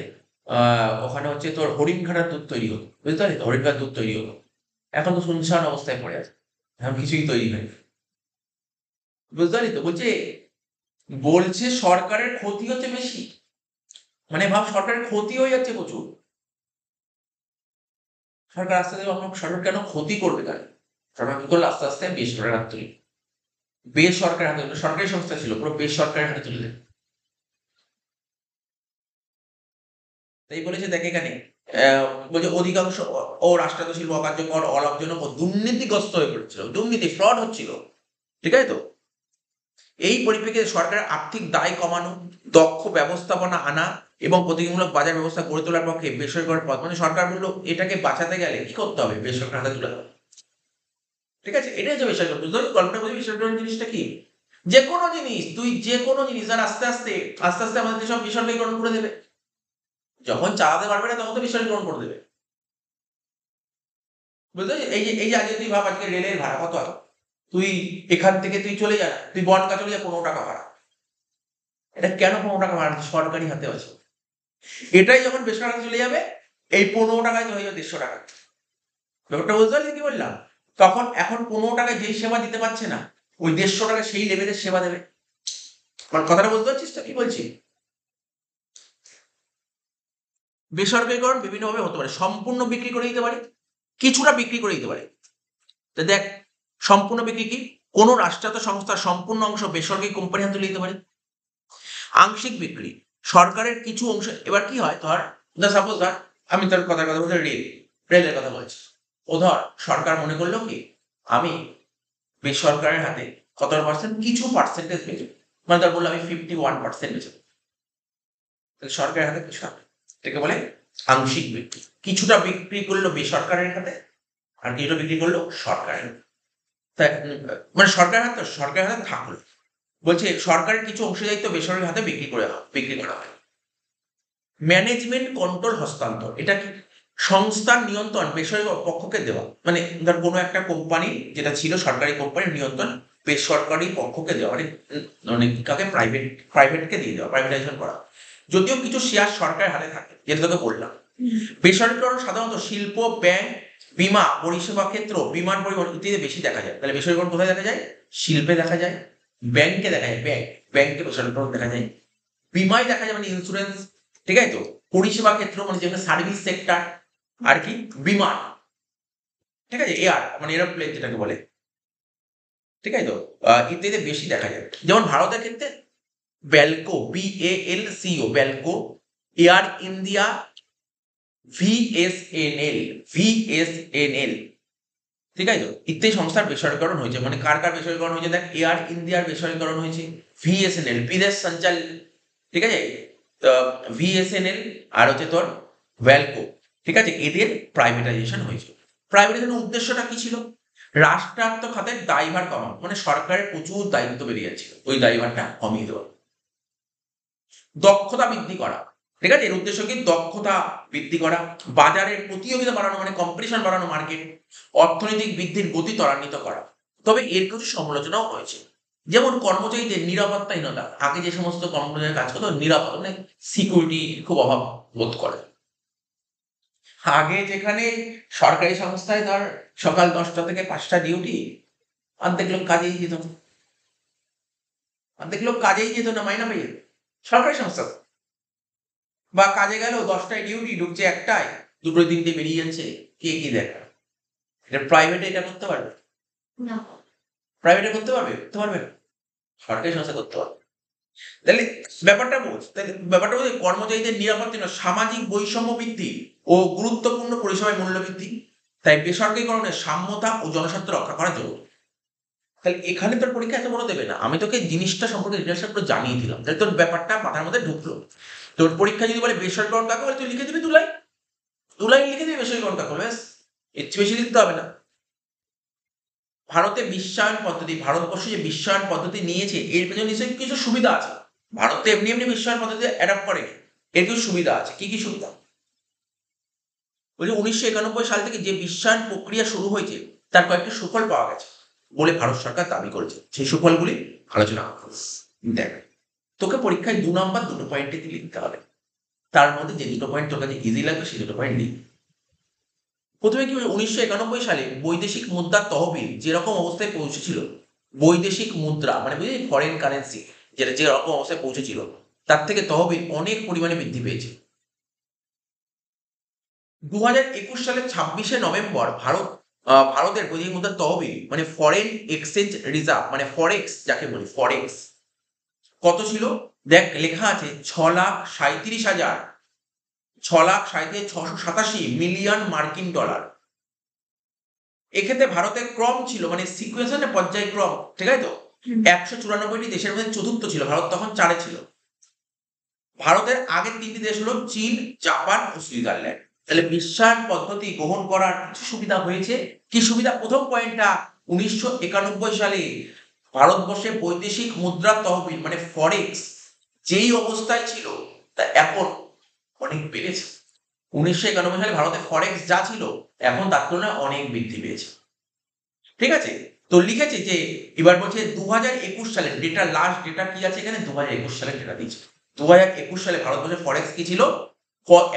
ওখানে হচ্ছে তোর হরিণঘাটার দুধ তৈরি হতো, বুঝতে পারলি তো, হরিণঘাটার দুধ তৈরি হতো। এখন তো শুনশান অবস্থায় পড়ে আছে, এখন কিছুই তৈরি হয়নি, বুঝতে পারলি তো। বলছে সরকারের ক্ষতি হচ্ছে বেশি, মানে ভাব সরকারের ক্ষতি হয়ে যাচ্ছে প্রচুর। সরকার আস্তে আস্তে সরকার কেন ক্ষতি করবে, তার সরকার কি করলো, আস্তে আস্তে বেসরকারের হাতে তুলে, বেসরকারের হাতে, সরকারি সংস্থা ছিল পুরো বেসরকারের হাতে তুলে দেয়। তাই বলেছে দেখ এখানে, বলছে অধিকাংশ ও রাষ্ট্রায়ত্ত শিল্প অকার্যকর, অলাভজনক ও দুর্নীতিগ্রস্ত হয়ে পড়েছিল, দুর্নীতি ফ্রড হচ্ছিল, ঠিক আছে তো। এই পরিপ্রেক্ষিতে সরকারের আর্থিক দায় কমানো, দক্ষ ব্যবস্থাপনা আনা এবং প্রতিযোগিতামূলক বাজার ব্যবস্থা গড়ে তোলার পক্ষে বেসরকারি পথ, মানে সরকার বললো এটাকে বাঁচাতে গেলে কি করতে হবে, বেসরকারি হাতে তুলে দেওয়া, ঠিক আছে। এটাই হচ্ছে বেসরকারি, বুঝতে পারছি গল্পটা, বুঝি বেসরকারি জিনিসটা কি। যে কোনো জিনিস আর আস্তে আস্তে আমাদের দেশ সব বেসরকারিকরণ করে দেবে, যখন চালাতে পারবে না তখন তো বেসরকারিকরণ করে দেবে, বুঝতে পারছি। এই যে আজকে তুই ভাব, আজকে রেলের ভাড়া কত আছে, তুই এখান থেকে তুই চলে যা, তুই বনগা চলে যা, 15 টাকা ভাড়া। এটা কেন 15 টাকা ভাড়া, সরকারি হাতে আছে। এটাই যখন বেসরকারি চলে যাবে, এই 15 টাকায় হয়ে যাবে 150 টাকা। ব্যাপারটা বুঝতে পারলি কি বললাম। তখন এখন 15 টাকায় যেই সেবা দিতে পারছে না, ওই 150 টাকা সেই লেভেলের সেবা দেবে। আমার কথাটা বুঝতে পারছিস তো কি বলছি। বেসরকারিকরণ বিভিন্ন ভাবে হতে পারে, সম্পূর্ণ বিক্রি করে দিতে পারে, কিছুটা বিক্রি করে দিতে পারে। তো দেখ, সম্পূর্ণ বিক্রি কি, কোন রাষ্ট্রায়ত্ত সংস্থার সম্পূর্ণ অংশ বেসরকারি কোম্পানি হাতে তুলে দিতে পারে। আংশিক বিক্রি, সরকারের কিছু অংশ, এবার কি হয় ধর, সাপোজ ধর আমি তোর কথা বলতে রেলের কথা বলছি, ও ধর সরকার মনে করলো কি আমি বেসরকারের হাতে কত পার্সেন্ট, কিছু পার্সেন্টেজ বেচে, মানে ধর বললো আমি 51% বেচে, সরকারের হাতে কিছু, এটাকে বলে আংশিক বিক্রি। কিছুটা বিক্রি করলো বেসরকারের হাতে, আর কিছুটা বিক্রি করলো সরকারের, মানে সরকারের হাতে থাকলো। বলছে সরকারের কিছু অংশীদারিত্ব বেসরকারি হাতে বিক্রি করা হয়। ম্যানেজমেন্ট কন্ট্রোল হস্তান্তর, এটা কি, সংস্থার নিয়ন্ত্রণ বেসরকারি পক্ষকে দেওয়া, মানে ধর কোনো একটা কোম্পানি যেটা ছিল সরকারি কোম্পানির নিয়ন্ত্রণ বেসরকারি পক্ষকে দেওয়া, মানে কাকে, প্রাইভেটকে দিয়ে দেওয়া, প্রাইভেটাইজেশন করা। যদিও কিছু শেয়ার সরকারের হাতে থাকে, যেটা তোকে বললাম। বেসরকারীকরণ সাধারণত শিল্প, ব্যাংক, বীমা পরিষেবা ক্ষেত্র, বিমান পরিবহন ইত্যাদি বেশি দেখা যায়। তাহলে বেসরকারীকরণ কোথায় দেখা যায়, শিল্পে দেখা যায়, ব্যাংকে দেখা যায়, ব্যাংকে বেসরকারীকরণ দেখা যায়, বিমায় দেখা যায় মানে ইন্স্যুরেন্স, ঠিক আছে তো, পরিষেবা ক্ষেত্র মানে যেখানে সার্ভিস সেক্টর, আর কি বিমান, ঠিক আছে, এয়ার মানে এরোপ্লেন যেটাকে বলে, ঠিক আছে তো, ইত্যাদি বেশি দেখা যায়। যেমন ভারতের ক্ষেত্রে ব্যালকো, ব্যালকো, এয়ার ইন্ডিয়া, ভিএসএনএল, ঠিক আছে তো, ইত্যাদি সংস্থার বেসরকারীকরণ হয়েছে। মানে কার বেসরকারীকরণ হয়েছে দেখ, এয়ার ইন্ডিয়ার বেসরকারীকরণ হয়েছে, ভিএসএনএল বিদেশ সঞ্চাল, ঠিক আছে, ভিএসএনএল আর হচ্ছে তোর ভ্যালকো, ঠিক আছে, এদের প্রাইভেটাইজেশন হয়েছে। প্রাইভেটাইজেশনের উদ্দেশ্যটা কি ছিল? রাষ্ট্রায়ত্ত খাতের দায়ভার কমানো, মানে সরকারের প্রচুর দায়িত্ব বেড়ে যাচ্ছিল, ওই দায়ভারটা কমিয়ে দেওয়া। দক্ষতা বৃদ্ধি করা, ঠিক আছে, এর উদ্দেশ্য কি? দক্ষতা বৃদ্ধি করা, বাজারের প্রতিযোগিতা বাড়ানো, মানে কম্পিটিশন বাড়ানো, মার্কেট, অর্থনৈতিক বৃদ্ধির গতি ত্বরান্বিত করা। তবে এর কিছু সমালোচনাও হয়েছে, যেমন কর্মচারীদের নিরাপত্তাহীনতা। আগে যে সমস্ত কর্মচারী কাজ করতো, নিরাপত্তা মানে সিকিউরিটি খুব অভাব বোধ করে। আগে যেখানে সরকারি সংস্থায় ধর সকাল 10টা থেকে 5টা ডিউটি, অর্ধেক লোক কাজেই যেত না, অর্ধেক লোক কাজেই যেত না, মাইনা পেয়ে যেত সরকারি সংস্থা। বা কাজে গেল 10টায় ডিউটি, ঢুকছে 1টায়, 2টো 3টে বেরিয়ে যাচ্ছে, কে কি দেখা? এটা প্রাইভেটে এটা করতে পারবে? না। প্রাইভেটে করতে পারবে? করতে পারবে না। সরকারি সংস্থা করতে পারবে। তাহলে ব্যাপারটা বোঝ, তাহলে ব্যাপারটা বোঝ, কর্মচারীদের নিরাপত্তা, সামাজিক বৈষম্য বৃদ্ধি ও গুরুত্বপূর্ণ পরিষেবার মূল্য বৃদ্ধি। তাই বেসরকারীকরণের সাম্যতা ও জনস্বার্থ রক্ষা করা জরুরি। তাহলে এখানে তোর পরীক্ষা এত বড় দেবে না, আমি তোকে জিনিসটা সম্পর্কে ডিটেলসটা পুরো জানিয়ে দিলাম, তাহলে তোর ব্যাপারটা মাথার মধ্যে ঢুকলো। তোর পরীক্ষা যদি বলে বেসরকারীকরণ কাকে বলে, তুই লিখে দিবি 2 লাইন, 2 লাইন লিখে দিবি বেসরকারীকরণ কাকে বলে, ব্যাস, এর চেয়ে বেশি লিখতে হবে না। ভারতে বিশ্বায়ন পদ্ধতি, ভারতবর্ষ যে বিশ্বায়ন পদ্ধতি নিয়েছে, এর পেছনে নিশ্চয়ই কিছু সুবিধা আছে। ভারত তো এমনি এমনি বিশ্বায়ন পদ্ধতি অ্যাডাপ্ট করেনি, এর কিছু সুবিধা আছে। কি কি সুবিধা? বলছে 1991 সাল থেকে যে বিশ্বায়ন প্রক্রিয়া শুরু হয়েছে, তার কয়েকটি সুফল পাওয়া গেছে বলে ভারত সরকার দাবি করেছে। সেই সুফলগুলি আলোচনা করব। দেখ, তোকে পরীক্ষায় 2 নাম্বার 2টো পয়েন্টে লিখতে হবে, তার মধ্যে যে 2টো পয়েন্ট তোর কাছে ইজি লাগবে সেই 2টো পয়েন্ট লিখ। প্রথমে কি, 1991 সালে বৈদেশিক মুদ্রার তহবিল যেরকম অবস্থায় পৌঁছেছিল, বৈদেশিক মুদ্রা মানে বুঝলি ফরেন কারেন্সি, যেটা যে রকম অবস্থায় পৌঁছেছিল, তার থেকে তহবিল অনেক পরিমাণে বৃদ্ধি পেয়েছে। 2021 সালের 26শে নভেম্বর ভারতের বৈদেশিক মুদ্রার তহবিল মানে ফরেন এক্সচেঞ্জ রিজার্ভ, মানে ফরেক্স যাকে বলি, ফরেক্স কত ছিল? দেখ, লেখা আছে 6,37,687 মিলিয়ন মার্কিন ডলার। এক্ষেত্রে ভারতের ক্রম ছিল, মানে সিকুয়েন্স মানে পর্যায়ক্রম, ঠিক আছে তো, 194টি দেশের মধ্যে চতুর্থ ছিল, ভারত তখন 4-এ ছিল। ভারতের আগের 3টি দেশ হলো চীন, জাপান ও সুইজারল্যান্ড। তাহলে বিশ্বায়ন পদ্ধতি গ্রহণ করার কিছু সুবিধা হয়েছে। কি সুবিধা? প্রথম পয়েন্টটা, 1991 সালে ভারতবর্ষে বৈদেশিক মুদ্রার তহবিল মানে ফরেক্স যেই অবস্থায় ছিল, তা এখন অনেক বেড়েছে। 1991 সালে ভারতে ফরেক্স যা ছিল, এখন তার তুলনায় অনেক বৃদ্ধি পেয়েছে। ঠিক আছে, তো লিখেছে যে এবার বলছে 2021 সালের ডেটা, লাস্ট ডেটা কি আছে এখানে, 2021 সালের ডেটা দিয়েছে। 2021 সালে ভারতবর্ষের ফরেক্স কি ছিল?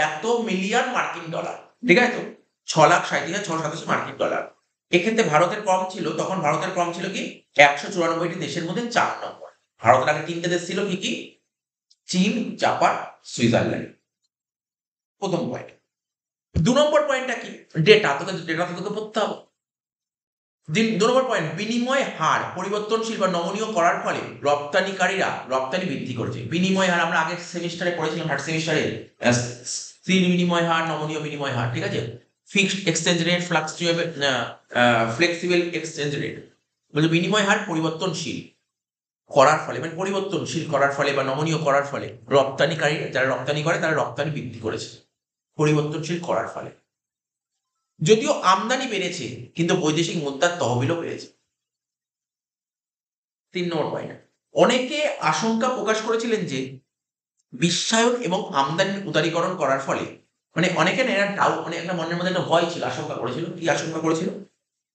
এত মিলিয়ন মার্কিন ডলার, ঠিক আছে তো, 6,37,687 মার্কিন ডলার। এক্ষেত্রে ভারতের কম ছিল, তখন ভারতের কম ছিল কি, 194টি দেশের মধ্যে 4 নম্বর। ভারতের আগে 3টে দেশ ছিল, কি কি? চীন, জাপান, সুইজারল্যান্ড। প্রথম পয়েন্ট। 2 নম্বর পয়েন্টটা কি? ডেটা, তোকে পড়তে হবে। 2 নম্বর পয়েন্ট, বিনিময় হার পরিবর্তনশীল বা নমনীয় করার ফলে রপ্তানিকারীরা রপ্তানি বৃদ্ধি করেছে। বিনিময় হার আমরা আগের সেমিস্টারে পড়েছিলাম, 3rd সেমিস্টারে, স্থির বিনিময় হার, নমনীয় বিনিময় হার, ঠিক আছে, fixed exchange rate, flexible exchange rate. বলছে বিনিময় হার পরিবর্তনশীল করার ফলে, মানে পরিবর্তনশীল করার ফলে বা নমনীয় করার ফলে রপ্তানিকারী যারা রপ্তানি করে তারা রপ্তানি বৃদ্ধি করেছে পরিবর্তনশীল করার ফলে। যদিও আমদানি বেড়েছে, কিন্তু বৈদেশিক মুদ্রার তহবিলও বেড়েছে। 3 নম্বর পয়েন্ট, অনেকে আশঙ্কা প্রকাশ করেছিলেন যে বিশ্বায়ন এবং আমদানির উদারীকরণ করার ফলে, মানে অনেকে ডাউট, মানে একটা মনের মধ্যে একটা ভয় ছিল, আশঙ্কা করেছিল। কি আশঙ্কা করেছিল?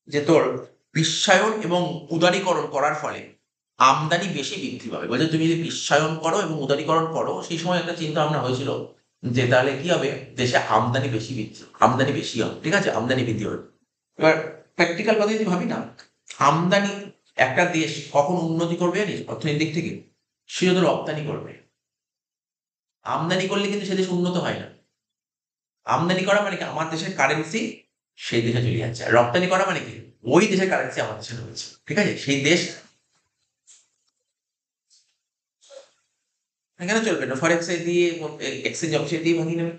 যে তোর বিশ্বায়ন এবং উদারীকরণ করার ফলে আমদানি বেশি বৃদ্ধি পাবে। বলছে তুমি যদি বিশ্বায়ন করো এবং উদারীকরণ করো, সেই সময় একটা চিন্তা ভাবনা হয়েছিল যে তাহলে কি হবে, দেশে আমদানি বেশি হবে, ঠিক আছে, আমদানি বৃদ্ধি হবে। এবার প্র্যাকটিক্যাল কথা যদি ভাবি না, আমদানি, একটা দেশ কখন উন্নতি করবে জানিস অর্থনৈতিক দিক থেকে? সে যদি রপ্তানি করবে। আমদানি করলে কিন্তু সে দেশ উন্নত হয় না। আমদানি করা মানে কি, আমার দেশের কারেন্সি সেই দেশে চলে যাচ্ছে, আর রপ্তানি করা মানে কি, ওই দেশের কারেন্সি আমার দেশে ঢুকছে, ঠিক আছে, সেই দেশ এখানে চলবে না, ফরেক্স দিয়ে এক্সচেঞ্জ অফিসে দিয়ে ভাঙিয়ে নেবে।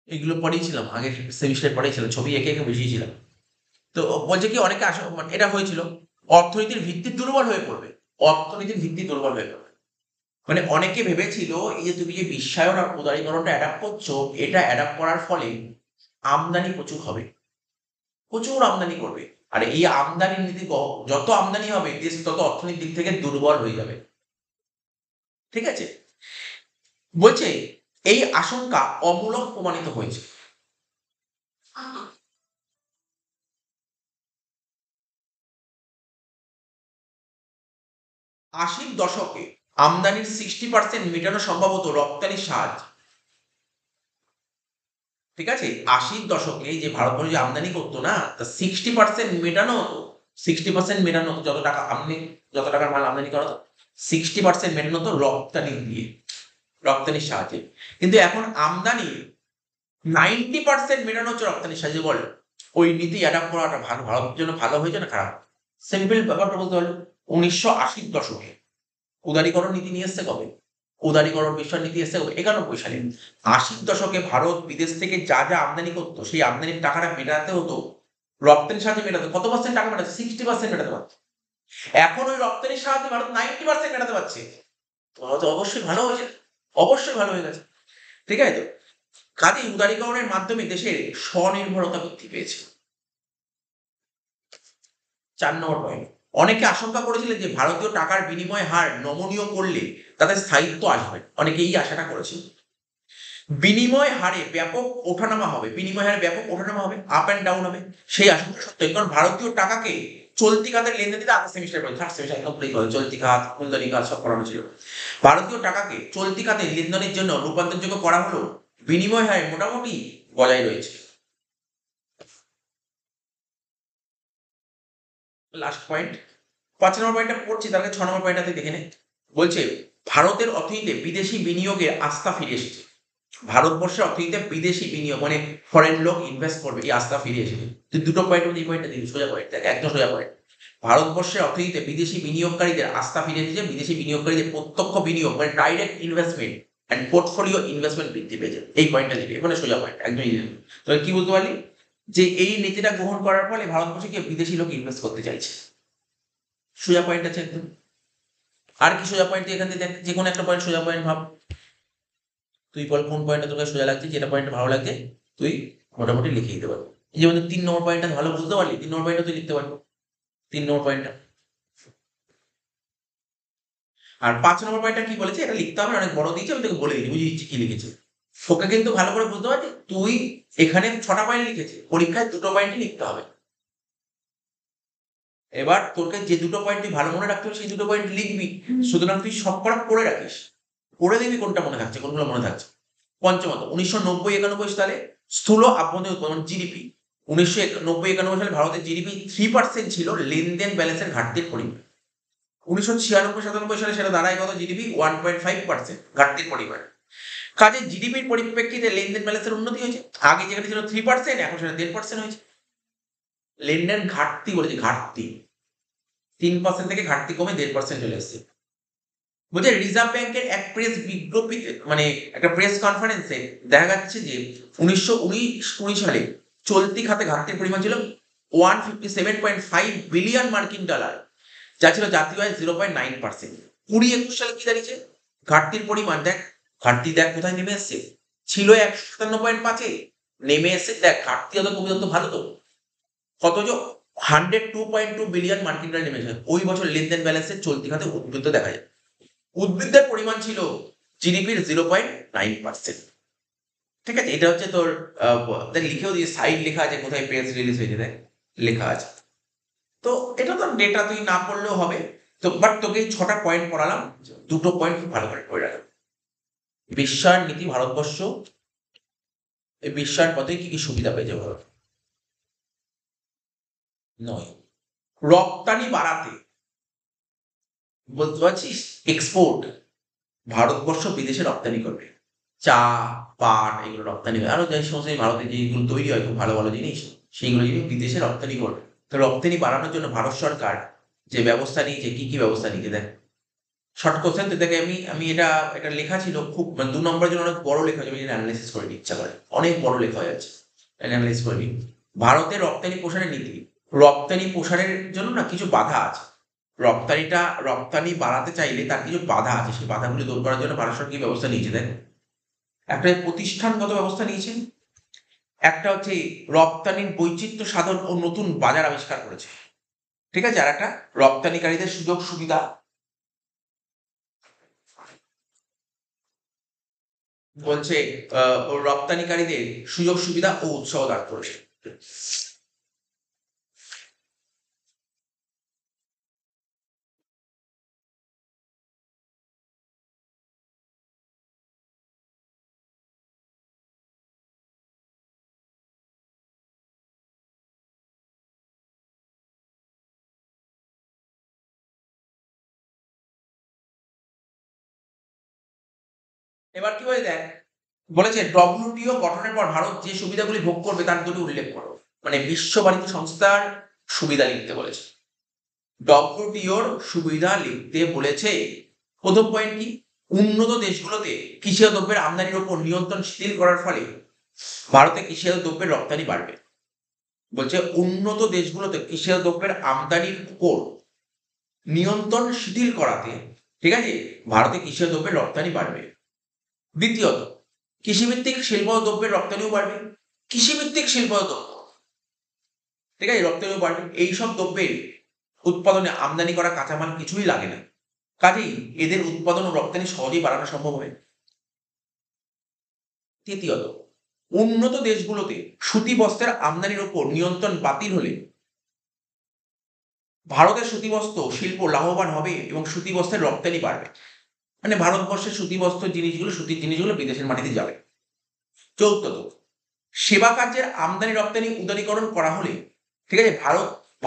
এগুলো পড়িয়েছিলাম আগের সেমিস্টারে, পড়িয়েছিলাম, ছবি এঁকে এঁকে বুঝিয়েছিলাম। তো বলছে কি, অনেকে এটা হয়েছিল, অর্থনীতির ভিত্তি দুর্বল হয়ে পড়বে, অর্থনীতির ভিত্তি দুর্বল হয়ে পড়বে। মানে অনেকে ভেবেছিল এই যে তুমি যে বিশ্বায়ন আর উদারীকরণটা অ্যাডাপ্ট করছো, এটা অ্যাডাপ্ট করার ফলে আমদানি প্রচুর হবে, প্রচুর আমদানি করবে। আর এই আমদানির নীতি যত আমদানি হবে দেশ তত অর্থনৈতিক দিক থেকে দুর্বল হয়ে যাবে। ঠিক আছে, বলছে এই আশঙ্কা অমূলক প্রমাণিত হয়েছে। আশির দশকে আমদানির 60% মেটানো সম্ভবত রপ্তানির সাহায্য। ঠিক আছে, আশির দশকে যে ভারতবর্ষ যে আমদানি করতো না, তা 60% মেটানো হতো। 60% মেটানো হতো, যত টাকা আমদানি, যত টাকার মাল আমদানি করা হতো 60% মেটানো হতো রপ্তানি দিয়ে, রপ্তানির সাহায্যে। কিন্তু এখন আমদানি 90% মেটানো হচ্ছে রপ্তানির সাহায্যে। বল ওই নীতি অ্যাডাপ্ট করাটা ভালো, ভারতের জন্য ভালো হয়েছে না খারাপ? সিম্পল ব্যাপারটা বলতে পারলো, 1980-র দশকে উদারীকরণ নীতি নিয়ে এসছে কবে? উদারীকরণ বিশ্বায়ন নীতি এসছে কবে? 91 সালে। 80-র দশকে ভারত বিদেশ থেকে যা যা আমদানি করতো সেই আমদানির টাকাটা মেটাতে হতো রপ্তানির সাহায্যে মেটাতে। কত পার্সেন্ট টাকা মেটাচ্ছে? 60% মেটাতে পারতো। এখন ওই রপ্তানির সাহায্যে ভারত 90% মেটাতে পারছে। তো অবশ্যই ভালো হয়েছে, অবশ্যই ভালো হয়ে গেছে। ঠিক আছে, তো কাজেই উদারীকরণের মাধ্যমে দেশের স্বনির্ভরতা বৃদ্ধি পেয়েছে। 4 নম্বর পয়েন্ট, অনেকে আশঙ্কা করেছিলেন যে ভারতীয় টাকার বিনিময় হার নমনীয় করলে তাদের স্থায়িত্ব আসবে। অনেকে এই আশাটা করেছে, বিনিময় হারে ব্যাপক ওঠানামা হবে, বিনিময় হারে ব্যাপক ওঠানামা হবে, আপ অ্যান্ড ডাউন হবে। সেই আশঙ্কা সত্য, কারণ ভারতীয় টাকাকে চলতি খাতের লেনদেন দিতে আগের সেমিস্টার পড়ে, থার্ড সেমিস্টার কমপ্লিট করে চলতি খাত, মূলধনী খাত সব করানো ছিল। ভারতীয় টাকাকে চলতি খাতে লেনদেনের জন্য রূপান্তরযোগ্য করা হলো, বিনিময় হারে মোটামুটি বজায় রয়েছে। লাস্ট পয়েন্ট, 5 নম্বর পয়েন্টটা পড়ছি, তার আগে 6 নম্বর পয়েন্টটাতে দেখে নে। বলছে ভারতের অর্থনীতিতে বিদেশি বিনিয়োগের আস্থা ফিরে এসেছে। ভারতবর্ষের অর্থনীতিতে বিদেশি বিনিয়োগ মানে ফরেন লোক ইনভেস্ট করবে, এই আস্থা ফিরে এসেছে। তুই দুটো পয়েন্ট মধ্যে এই পয়েন্টটা দিবি, সোজা পয়েন্ট দেখ, একদম সোজা পয়েন্ট। ভারতবর্ষের অর্থনীতিতে বিদেশি বিনিয়োগকারীদের আস্থা ফিরে এসেছে, বিদেশি বিনিয়োগকারীদের প্রত্যক্ষ বিনিয়োগ মানে direct investment and portfolio investment বৃদ্ধি পেয়েছে। এই পয়েন্টটা দিবি, এখানে সোজা পয়েন্ট একদম ইজি। তো কি বলতে পারলি যে এই নীতিটা গ্রহণ করার ফলে ভারতবর্ষে কি বিদেশি লোক ইনভেস্ট করতে চাইছে। সোজা পয়েন্ট আছে একদম। আর কি সোজা পয়েন্ট এখান থেকে দেখ, যে কোনো একটা পয়েন্ট সোজা পয়েন্ট ভাব। তুই বল কোন পয়েন্টটা তোকে সোজা লাগছে, যেটা পয়েন্ট ভালো লাগছে তুই মোটামুটি লিখে দিতে পারবি। এই যেমন 3 নম্বর পয়েন্টটা ভালো বুঝতে পারলি, 3 নম্বর পয়েন্টটা তুই লিখতে পারবি, 3 নম্বর পয়েন্টটা। আর 5 নম্বর পয়েন্টটা কি বলেছে এটা লিখতে হবে, অনেক বড় দিয়েছে, আমি তোকে বলে দিই, বুঝিয়ে দিচ্ছি কি লিখেছে। তোকে কিন্তু ভালো করে বুঝতে পারছি, তুই এখানে 6টা পয়েন্ট লিখেছে, পরীক্ষায় 2টো পয়েন্টই লিখতে হবে। এবার তোকে যে 2টো পয়েন্ট তুই ভালো মনে রাখতে হবে সেই 2টো পয়েন্ট লিখবি। সুতরাং তুই সব করা পড়ে রাখিস, পড়ে দেখবি কোনটা মনে থাকছে, কোনগুলো মনে থাকছে। পঞ্চমত, 1990-91 সালে স্থূল আভ্যন্তরীণ উৎপাদন জিডিপি, 1990-91 সালে ভারতের জিডিপি 3% ছিল লেনদেন ব্যালেন্সের ঘাটতির পরিমাণ। 1996-97 সালে সেটা দাঁড়ায় কত? জিডিপি 1.5% ঘাটতির পরিমাণ। কাজে জিডিপির পরিপ্রেক্ষিতে লেনদেন ব্যালেন্সের উন্নতি হয়েছে। আগে যেখানে ছিল 3%, এখন সেটা 1.5% হয়েছে। লেনদেন ঘাটতি বলেছে, ঘাটতি 3% থেকে ঘাটতি কমে 1.5% চলে এসেছে। বলছে রিজার্ভ ব্যাংকের এক প্রেস বিজ্ঞপ্তিতে মানে একটা প্রেস কনফারেন্সে দেখা যাচ্ছে যে 1919-20 সালে চলতি খাতে ঘাটতির পরিমাণ ছিল 157.5 বিলিয়ন মার্কিন ডলার, যা ছিল জাতীয় আয় 0.9%। 20-21 সালে কি দাঁড়িয়েছে ঘাটতির পরিমাণ? দেখ ঘাটতি, দেখ কোথায় নেমে এসছে, ছিল 157.5-এ, নেমে এসছে দেখ, ঘাটতি অত কমে তো ভালো তো, কত যে 102.2 বিলিয়ন মার্কিন ডলার নেমেছে। ওই বছর লেনদেন ব্যালেন্সের চলতি খাতে উদ্বৃত্ত দেখা যায়, উদ্বৃত্তের পরিমাণ ছিল জিডিপির 0.9%। ঠিক আছে, এটা হচ্ছে তোর লিখেও দিয়ে সাইড লেখা আছে, কোথায় প্রেস রিলিজ হয়েছে দেখ লেখা আছে। তো এটা তো ডেটা তুই না পড়লেও হবে। তো বাট তোকে 6টা পয়েন্ট পড়ালাম, 2টো পয়েন্ট খুব ভালো করে পড়ে রাখ। বিশ্বায়ন নীতি ভারতবর্ষ, এই বিশ্বায়ন পথে কি কি সুবিধা পেয়েছে ভারত? নয়, রপ্তানি বাড়াতে বলতে পারছিস, এক্সপোর্ট, ভারতবর্ষ বিদেশে রপ্তানি করবে, চা, পাট এগুলো রপ্তানি হয়, আরো যে সমস্ত ভারতে যেগুলো তৈরি হয় খুব ভালো ভালো জিনিস, সেইগুলো যদি বিদেশে রপ্তানি করবে। তো রপ্তানি বাড়ানোর জন্য ভারত সরকার যে ব্যবস্থা নিয়েছে, কি কি ব্যবস্থা নিয়েছে দেখ। শর্ট কোশ্চেন তো দেখে আমি এটা এটা লেখা ছিল খুব, মানে 2 নম্বরের জন্য অনেক বড় লেখা, আমি অ্যানালাইসিস করে ইচ্ছা করে, অনেক বড় লেখা হয়ে যাচ্ছে, অ্যানালাইসিস করে। ভারতের রপ্তানি প্রসারের নীতি, রপ্তানি প্রসারের জন্য না কিছু বাধা আছে। রপ্তানি বাড়াতে চাইলে তার কিছু বাধা আছে, সেই বাধাগুলি দূর করার জন্য ভারত সরকার কি ব্যবস্থা নিয়েছে দেখ। একটা প্রতিষ্ঠানগত ব্যবস্থা নিয়েছে, একটা হচ্ছে রপ্তানির বৈচিত্র্য সাধন ও নতুন বাজার আবিষ্কার করেছে, ঠিক আছে, আর একটা রপ্তানিকারীদের সুযোগ সুবিধা বলছে, রপ্তানিকারীদের সুযোগ সুবিধা ও উৎসাহ দান করেছে। এবার কি বলে দেখ, বলেছে ডব্লিউটিও গঠনের পর ভারত যে সুবিধাগুলি ভোগ করবে তার দুটি উল্লেখ করো, মানে বিশ্ব বাণিজ্য সংস্থার সুবিধা লিখতে বলেছে। ডব্লিউটিওর সুবিধা লিখতে বলেছে। প্রথম পয়েন্ট কি, উন্নত দেশগুলোতে কৃষিজাত দ্রব্যের আমদানির উপর নিয়ন্ত্রণ শিথিল করার ফলে ভারতে কৃষিজাত দ্রব্যের রপ্তানি বাড়বে। বলছে উন্নত দেশগুলোতে কৃষিজাত দ্রব্যের আমদানির উপর নিয়ন্ত্রণ শিথিল করাতে, ঠিক আছে, ভারতে কৃষিজাত দ্রব্যের রপ্তানি বাড়বে। দ্বিতীয়ত, কৃষিভিত্তিক শিল্প দ্রব্যের রপ্তানিও বাড়বে। কৃষিভিত্তিক শিল্প দ্রব্য, ঠিক আছে, রপ্তানিও বাড়বে। এইসব দ্রব্যের উৎপাদনে আমদানি করা কাঁচামাল কিছুই লাগে না, কাজেই এদের উৎপাদন ও রপ্তানি সহজেই বাড়ানো সম্ভব হবে। তৃতীয়ত, উন্নত দেশগুলোতে সুতি বস্ত্রের আমদানির উপর নিয়ন্ত্রণ বাতিল হলে ভারতের সুতি বস্ত্র শিল্প লাভবান হবে এবং সুতি বস্ত্রের রপ্তানি বাড়বে। মানে ভারতবর্ষের সুতি বস্ত্র জিনিসগুলো, সুতির জিনিসগুলো বিদেশের মাটিতে যাবে। চৌদ্দত, সেবা কার্যের আমদানি রপ্তানি উদারীকরণ করা হলে, ঠিক আছে,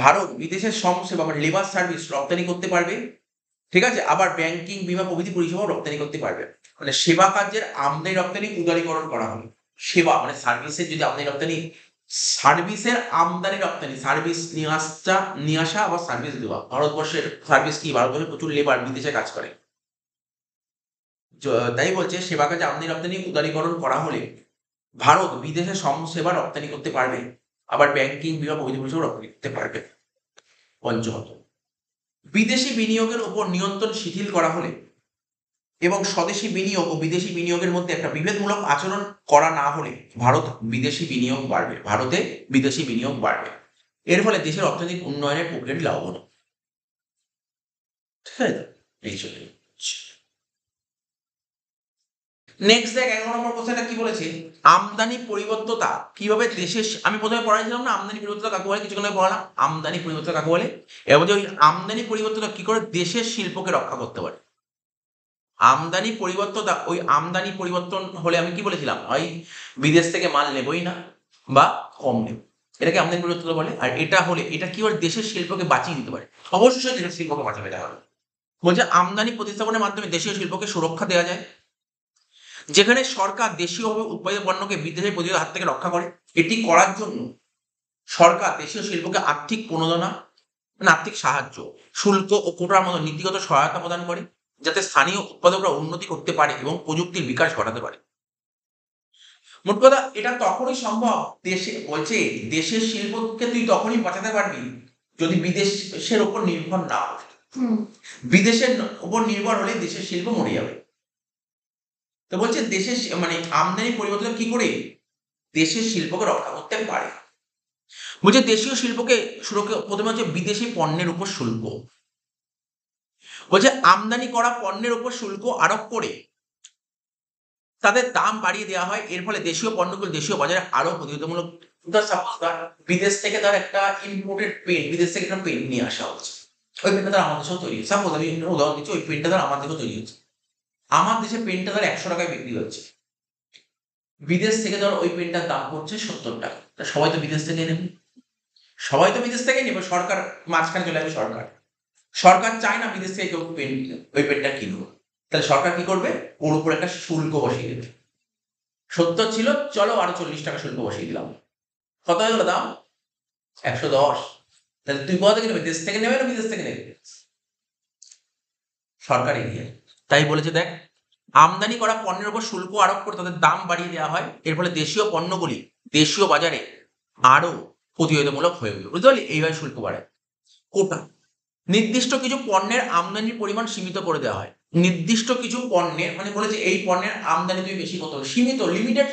ভারত বিদেশের সেবা মানে লেবার সার্ভিস রপ্তানি করতে পারবে, ঠিক আছে, আবার ব্যাংকিং বীমা প্রভৃতি পরিষেবা রপ্তানি করতে পারবে। মানে সেবা কার্যের আমদানি রপ্তানি উদারীকরণ করা হলে, সেবা মানে সার্ভিসের যদি আমদানি রপ্তানি, সার্ভিসের আমদানি রপ্তানি, সার্ভিস নিয়ে আসা আবার সার্ভিস দেওয়া। ভারতবর্ষের সার্ভিস কি, ভারতবর্ষের প্রচুর লেবার বিদেশে কাজ করে, তাই বলছে সেবা কাজে আমদানি রপ্তানি উদারীকরণ করা হলে ভারত বিদেশে সেবা রপ্তানি করতে পারবে, আবার ব্যাংকিং বীমা প্রভৃতি পরিষেবা রপ্তানি করতে পারবে। পঞ্চমত, বিদেশি বিনিয়োগের উপর নিয়ন্ত্রণ শিথিল করা হলে এবং স্বদেশি বিনিয়োগ ও বিদেশি বিনিয়োগের মধ্যে একটা বিভেদমূলক আচরণ করা না হলে ভারতে বিদেশি বিনিয়োগ বাড়বে। এর ফলে দেশের অর্থনৈতিক উন্নয়নের প্রক্রিয়াটি লাভবান হবে। ঠিক আছে, এই জন্য নেক্সট দেখ 11 নম্বর কোশ্চেনটা কি বলেছে, আমদানি পরিবর্তনতা কিভাবে দেশের, আমি প্রথমে পড়াইছিলাম না আমদানি পরিবর্তনতা কাকে বলে, কিছুক্ষণ আগে পড়ালাম আমদানি পরিবর্তনতা কাকে বলে, এবং যে ওই আমদানি পরিবর্তনতা কি করে দেশের শিল্পকে রক্ষা করতে পারে। আমদানি পরিবর্তনতা, ওই আমদানি পরিবর্তন হলে আমি কি বলেছিলাম, ওই বিদেশ থেকে মাল নেবই না বা কম নেব, এটাকে আমদানি পরিবর্তনতা বলে। আর এটা হলে এটা কি করে দেশের শিল্পকে বাঁচিয়ে দিতে পারে, অবশ্যই দেশের শিল্পকে বাঁচাবে। তাহলে বলছে আমদানি প্রতিস্থাপনের মাধ্যমে দেশীয় শিল্পকে সুরক্ষা দেওয়া যায়, যেখানে সরকার দেশীয়ভাবে উৎপাদিত পণ্যকে বিদেশের প্রতিযোগীর হাত থেকে রক্ষা করে। এটি করার জন্য সরকার দেশীয় শিল্পকে আর্থিক প্রণোদনা, মানে আর্থিক সাহায্য, শুল্ক ও কোটার মতো নীতিগত সহায়তা প্রদান করে, যাতে স্থানীয় উৎপাদকরা উন্নতি করতে পারে এবং প্রযুক্তির বিকাশ ঘটাতে পারে। মোট কথা এটা তখনই সম্ভব, বলছে দেশের শিল্পকে তুই তখনই বাঁচাতে পারবি যদি বিদেশের উপর নির্ভর না হয়। বিদেশের উপর নির্ভর হলে দেশের শিল্প মরে যাবে। তো বলছে দেশের মানে আমদানি পরিবর্তন কি করে দেশের শিল্পকে রক্ষা করতে পারে। বলছে দেশীয় শিল্পকে সুরক্ষা, প্রথমে হচ্ছে বিদেশি পণ্যের উপর শুল্ক। বলছে আমদানি করা পণ্যের উপর শুল্ক আরোপ করে তাদের দাম বাড়িয়ে দেওয়া হয়, এর ফলে দেশীয় পণ্যগুলো দেশীয় বাজারে আরো প্রতিযোগিতামূলক। বিদেশ থেকে তার একটা ইম্পোর্টেড পেন, বিদেশ থেকে একটা পেন নিয়ে আসা হচ্ছে, ওই পেনটা তার আমার দেশেও তৈরি হচ্ছে। সাপোজ আমি উদাহরণ দিচ্ছি, ওই পেনটা তার আমার দেশেও তৈরি হচ্ছে, আমার দেশে পেনটা ধর 100 টাকায় বিক্রি হচ্ছে, বিদেশ থেকে ধর ওই পেনটার দাম পড়ছে 70 টাকা। তা সবাই তো বিদেশ থেকে নেবে, সরকার মাঝখানে চলে আসবে। সরকার চায় না বিদেশ থেকে কেউ ওই পেনটা কিনবো, তাহলে সরকার কি করবে, ওর উপর একটা শুল্ক বসিয়ে দেবে। 70 ছিল, চলো আরো 40 টাকা শুল্ক বসিয়ে দিলাম, কত হয়ে গেল দাম, 110। তাহলে তুই কোথা থেকে নেবে, দেশ থেকে নেবে না বিদেশ থেকে নেবে, সরকার এগিয়ে। তাই বলেছে দেখ, আমদানি করা পণ্যের উপর শুল্ক আরোপ করে তাদের দাম বাড়িয়ে দেওয়া হয়, এর ফলে দেশীয় পণ্যগুলি দেশীয় বাজারে আরো প্রতিযোগিতামূলক হয়ে উঠবে। বুঝতে পারলি, এইভাবে শুল্ক বাড়ে। কোটা, নির্দিষ্ট কিছু পণ্যের আমদানির পরিমাণ সীমিত করে দেওয়া হয়। নির্দিষ্ট কিছু পণ্যের মানে বলেছে এই পণ্যের আমদানি তুমি বেশি করতে হবে, সীমিত লিমিটেড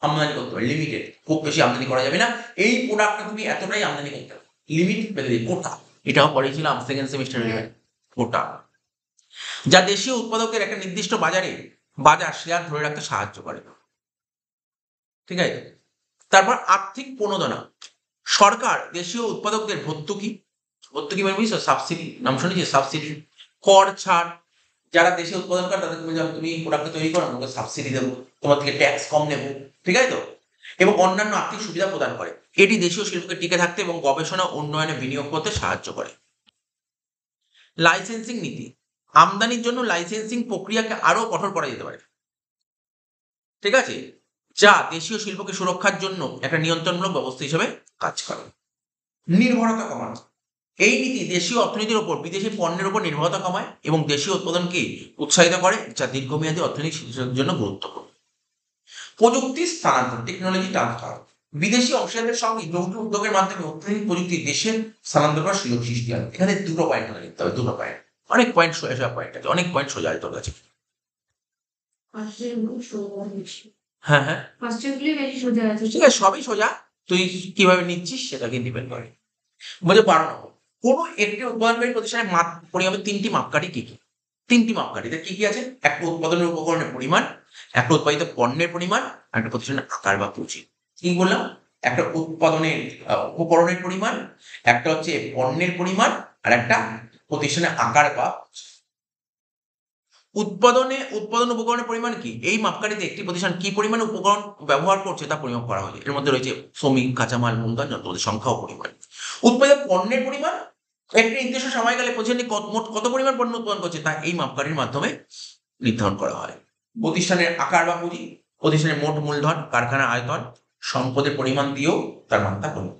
আমদানি করতে হবে, লিমিটেড, খুব বেশি আমদানি করা যাবে না, এই প্রোডাক্টটা তুমি এতটাই আমদানি করতে হবে, লিমিট বেঁধে দিই, কোটা। এটাও পড়েছিলাম সেকেন্ড সেমিস্টারে, কোটা, যা দেশীয় উৎপাদকের একটা নির্দিষ্ট বাজার শেয়ার ধরে রাখতে সাহায্য করে। ঠিক আছে। তারপর আর্থিক প্রণোদনা, সরকার দেশীয় উৎপাদকদের ভর্তুকি মানে বুঝছো, সাবসিডি, নাম শুনেছি সাবসিডি, কর ছাড়, যারা দেশে উৎপাদন করে তাদের তুমি প্রোডাক্ট তৈরি করো, আমাকে সাবসিডি দেবো, তোমার থেকে ট্যাক্স কম নেবো, ঠিক আছে তো, এবং অন্যান্য আর্থিক সুবিধা প্রদান করে। এটি দেশীয় শিল্পকে টিকে থাকতে এবং গবেষণা উন্নয়নে বিনিয়োগ করতে সাহায্য করে। লাইসেন্সিং নীতি, আমদানির জন্য লাইসেন্সিং প্রক্রিয়াকে আরো কঠোর করা যেতে পারে, ঠিক আছে, যা দেশীয় শিল্পকে সুরক্ষার জন্য একটা নিয়ন্ত্রণমূলক ব্যবস্থা হিসেবে কাজ করে। নির্ভরতা কমানো, এই নীতি দেশীয় অর্থনীতির উপর বিদেশি পণ্যের উপর নির্ভরতা কমায় এবং দেশীয় উৎপাদনকে উৎসাহিত করে, যা দীর্ঘমেয়াদী অর্থনৈতিক সুবিধার জন্য গুরুত্বপূর্ণ। প্রযুক্তি স্থানান্তর, টেকনোলজি ট্রান্সফার, বিদেশি অংশীদারদের সঙ্গে যৌথ উদ্যোগের মাধ্যমে অত্যাধুনিক প্রযুক্তি দেশের স্থানান্তর করার সুযোগ সৃষ্টি হয়। এখানে দুটো পয়েন্ট মনে রাখতে হবে, দুটো পয়েন্ট, অনেক পয়েন্ট সোজা পয়েন্ট আছে, অনেক পয়েন্ট সোজা আছে তোর কাছে। হ্যাঁ হ্যাঁ ঠিক আছে, সবই সোজা, তুই কিভাবে নিচ্ছিস সেটাকে ডিপেন্ড করে। বলতে পারো না, কোনো একটি উৎপাদনকারী প্রতিষ্ঠানের পরিমাপে তিনটি মাপকাঠি কি কি? তিনটি মাপকাঠিতে কি কি আছে? একটা উৎপাদনের উপকরণের পরিমাণ, একটা উৎপাদিত পণ্যের পরিমাণ, আর একটা প্রতিষ্ঠানের আকার বা পুঁজি। কি বললাম? একটা উৎপাদনের উপকরণের পরিমাণ, একটা হচ্ছে পণ্যের পরিমাণ, আর একটা প্রতিষ্ঠানের আকার বা উৎপাদন উপকরণের পরিমাণ কি? এই মাপকাঠিতে একটি প্রতিষ্ঠান কি পরিমাণ উপকরণ ব্যবহার করছে তা পরিমাপ করা হয়েছে। এর মধ্যে রয়েছে শ্রমিক, কাঁচামাল, মূলধন, যন্ত্রপাতির সংখ্যা ও পরিমাণ। উৎপাদিত পণ্যের পরিমাণ, একটি নির্দিষ্ট সময়কালে প্রতিষ্ঠানটি মোট কত পরিমাণ পণ্য উৎপাদন করছে তা এই মাপকাঠির মাধ্যমে নির্ধারণ করা হয়। প্রতিষ্ঠানের আকার বা পুঁজি, প্রতিষ্ঠানের মোট মূলধন, কারখানার আয়তন, সম্পদের পরিমাণ দিয়েও তার মাত্রা করবে।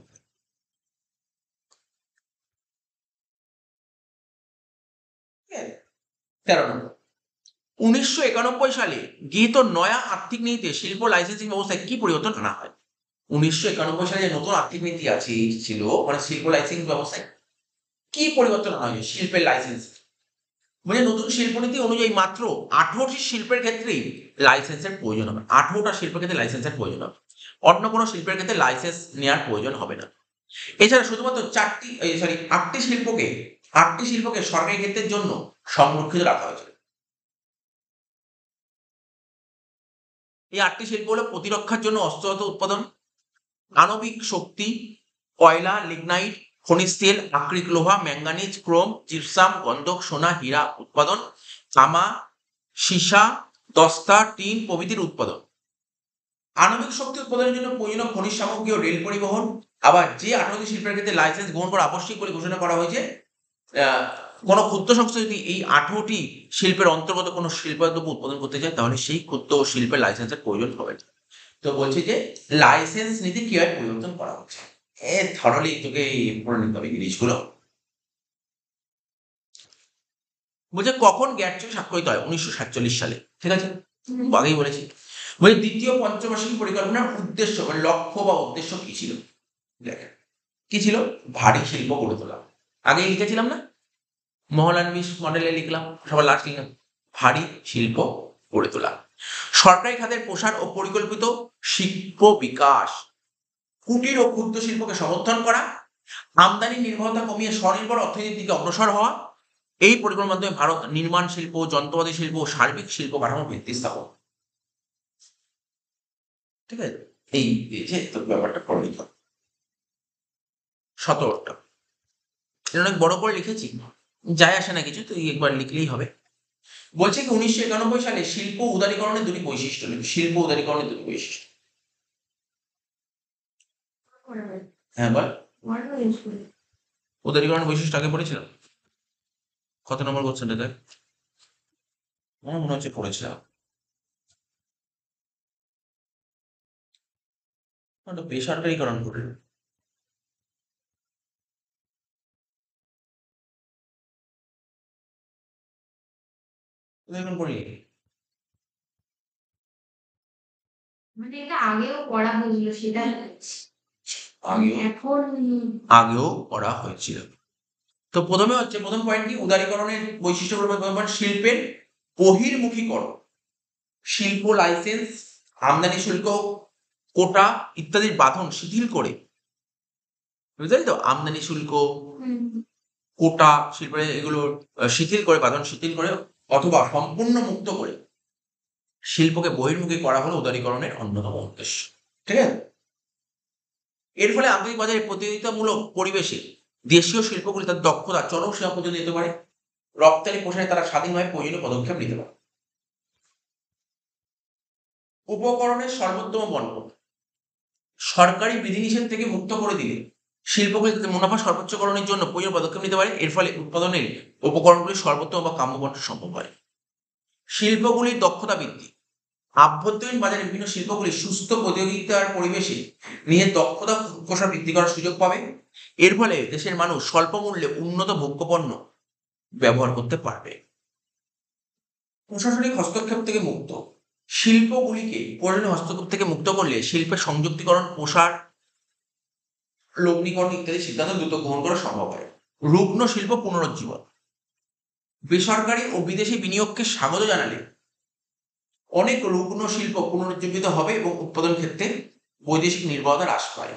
13 নম্বর, 1991 সালে গৃহীত নয়া আর্থিক নীতিতে শিল্প লাইসেন্সিং ব্যবস্থায় কি পরিবর্তন আনা হয়? 1991 সালে যে নতুন আর্থিক নীতি ছিল, মানে শিল্প লাইসেন্সিং ব্যবস্থায় কি পরিবর্তন আনা হয়েছে? শিল্পের লাইসেন্স, মানে নতুন শিল্পনীতি অনুযায়ী মাত্র 18টি শিল্পের ক্ষেত্রেই লাইসেন্সের প্রয়োজন হবে। 18টা শিল্পের ক্ষেত্রে লাইসেন্সের প্রয়োজন হবে, অন্য কোনো শিল্পের ক্ষেত্রে লাইসেন্স নেওয়ার প্রয়োজন হবে না। এছাড়া শুধুমাত্র 8টি শিল্পকে সরকারি ক্ষেত্রের জন্য সংরক্ষিত রাখা হয়েছে। এই 8টি শিল্প হলো প্রতিরক্ষার জন্য অস্ত্রশস্ত্র উৎপাদন, আণবিক শক্তি, কয়লা, লিগনাইট, খনিজ তেল, আকরিক লোহা, ম্যাঙ্গানিজ, ক্রোম, জিপসাম, গন্ধক, সোনা, হীরা উৎপাদন, তামা, সীসা, দস্তা, টিন প্রভৃতির উৎপাদন। আণবিক শক্তি উৎপাদনের জন্য প্রয়োজনীয় খনিজ সামগ্রী ও রেল পরিবহন। আবার যে 18টি শিল্পের ক্ষেত্রে লাইসেন্স গ্রহণ করা আবশ্যিক বলে ঘোষণা করা হয়েছে, কোনো ক্ষুদ্র সংস্থা যদি এই 18টি শিল্পের অন্তর্গত কোনো শিল্পদ্রব্য উৎপাদন করতে চায় তাহলে সেই ক্ষুদ্র শিল্পের লাইসেন্সের প্রয়োজন হবে না। তো বলছি যে লাইসেন্স নীতি কিভাবে পরিবর্তন করা হচ্ছে, থরলি তোকে পড়ে নিতে হবে জিনিসগুলো। বলছে কখন গ্যাট চুক্তি স্বাক্ষরিত হয়? 1947 সালে, ঠিক আছে, আগেই বলেছি। বলছে দ্বিতীয় পঞ্চবার্ষিক পরিকল্পনার উদ্দেশ্য মানে লক্ষ্য বা উদ্দেশ্য কি ছিল? দেখেন কি ছিল, ভারী শিল্প গড়ে তোলা। আগে লিখেছিলাম না, মহলানবিশ মডেলে লিখলাম, সবার লাস্ট লিখলাম ভারী শিল্প গড়ে তোলা। সরকারি খাতের প্রসার ও পরিকল্পিত শিল্প বিকাশ, কুটির ও ক্ষুদ্র শিল্পকে সমর্থন করা, আমদানি নির্ভরতা কমিয়ে স্বনির্ভর অর্থনীতির দিকে অগ্রসর হওয়া। এই পরিকল্পনার মাধ্যমে ভারত নির্মাণ শিল্প, যন্ত্রপাতি শিল্প ও সার্বিক শিল্প কাঠামোর ভিত্তি স্থাপন। ঠিক আছে, এই যে ব্যাপারটা করে নিতে হবে। 17টা, এটা অনেক বড় করে লিখেছি, যায় আসে না কিছু, তুই একবার লিখলেই হবে। বলছে কি 1991 সালে শিল্প উদারীকরণের দুটি বৈশিষ্ট্য, শিল্প উদারীকরণের দুটি বৈশিষ্ট্য। হ্যাঁ বল, উদারীকরণের বৈশিষ্ট্য আগে পড়েছিলাম, কত নম্বর কোশ্চেন এটা? আমার মনে হচ্ছে পড়েছিলাম, বেসরকারীকরণ করে এখন পড়ি, মানে এটা আগেও পড়া হয়েছিল সেটা আগেও এখন আগেও পড়া হয়েছিল। তো প্রথম পয়েন্ট কি, উদারীকরণের বৈশিষ্ট্যগুলো, শিল্পের বহির্মুখীকরণ, শিল্প লাইসেন্স, আমদানি শুল্ক, কোটা ইত্যাদির বাঁধন শিথিল করে, বুঝলি তো, আমদানি শুল্ক, কোটা, শিল্পের এগুলো শিথিল করে, বাঁধন শিথিল করে অথবা সম্পূর্ণ মুক্ত করে শিল্পকে বহির্মুখী করা হলো উদারীকরণের অন্যতম উদ্দেশ্য। ঠিক আছে, এর ফলে আন্তর্জাতিক বাজারে প্রতিযোগিতামূলক পরিবেশে দেশীয় শিল্পগুলি তাদের দক্ষতা চরম সীমা পর্যন্ত যেতে পারে, রপ্তানি প্রসারে তারা স্বাধীনভাবে প্রয়োজনীয় পদক্ষেপ নিতে পারে। উপকরণের সর্বোত্তম বন্টন, সরকারি বিধিনিষেধ থেকে মুক্ত করে দিলে শিল্পগুলি তাদের মুনাফা সর্বোচ্চকরণের জন্য প্রয়োজনীয় পদক্ষেপ নিতে পারে। এর ফলে উৎপাদনের উপকরণগুলির সর্বোত্তম বা কাম্য বন্টন সম্ভব হয়। শিল্পগুলির দক্ষতা বৃদ্ধি, আভ্যন্তরীণ বাজারে বিভিন্ন শিল্পগুলি সুস্থ প্রতিযোগিতার পরিবেশে নিজের দক্ষতা প্রসার বৃদ্ধি করার সুযোগ পাবে। এর ফলে দেশের মানুষ স্বল্প মূল্যে উন্নত ভোগ্যপণ্য ব্যবহার করতে পারবে। প্রশাসনিক হস্তক্ষেপ থেকে মুক্ত, শিল্পগুলিকে প্রশাসনিক হস্তক্ষেপ থেকে মুক্ত করলে শিল্পের সংযুক্তিকরণ, প্রসার, লগ্নিকরণ ইত্যাদি সিদ্ধান্ত দ্রুত গ্রহণ করা সম্ভব হয়। রুগ্ন শিল্প পুনরুজ্জীবন, বেসরকারি ও বিদেশি বিনিয়োগকে স্বাগত জানালে অনেক রুগ্ন শিল্প পুনরুজ্জীবিত হবে এবং উৎপাদন ক্ষেত্রে বৈদেশিক নির্ভরতা হ্রাস পায়।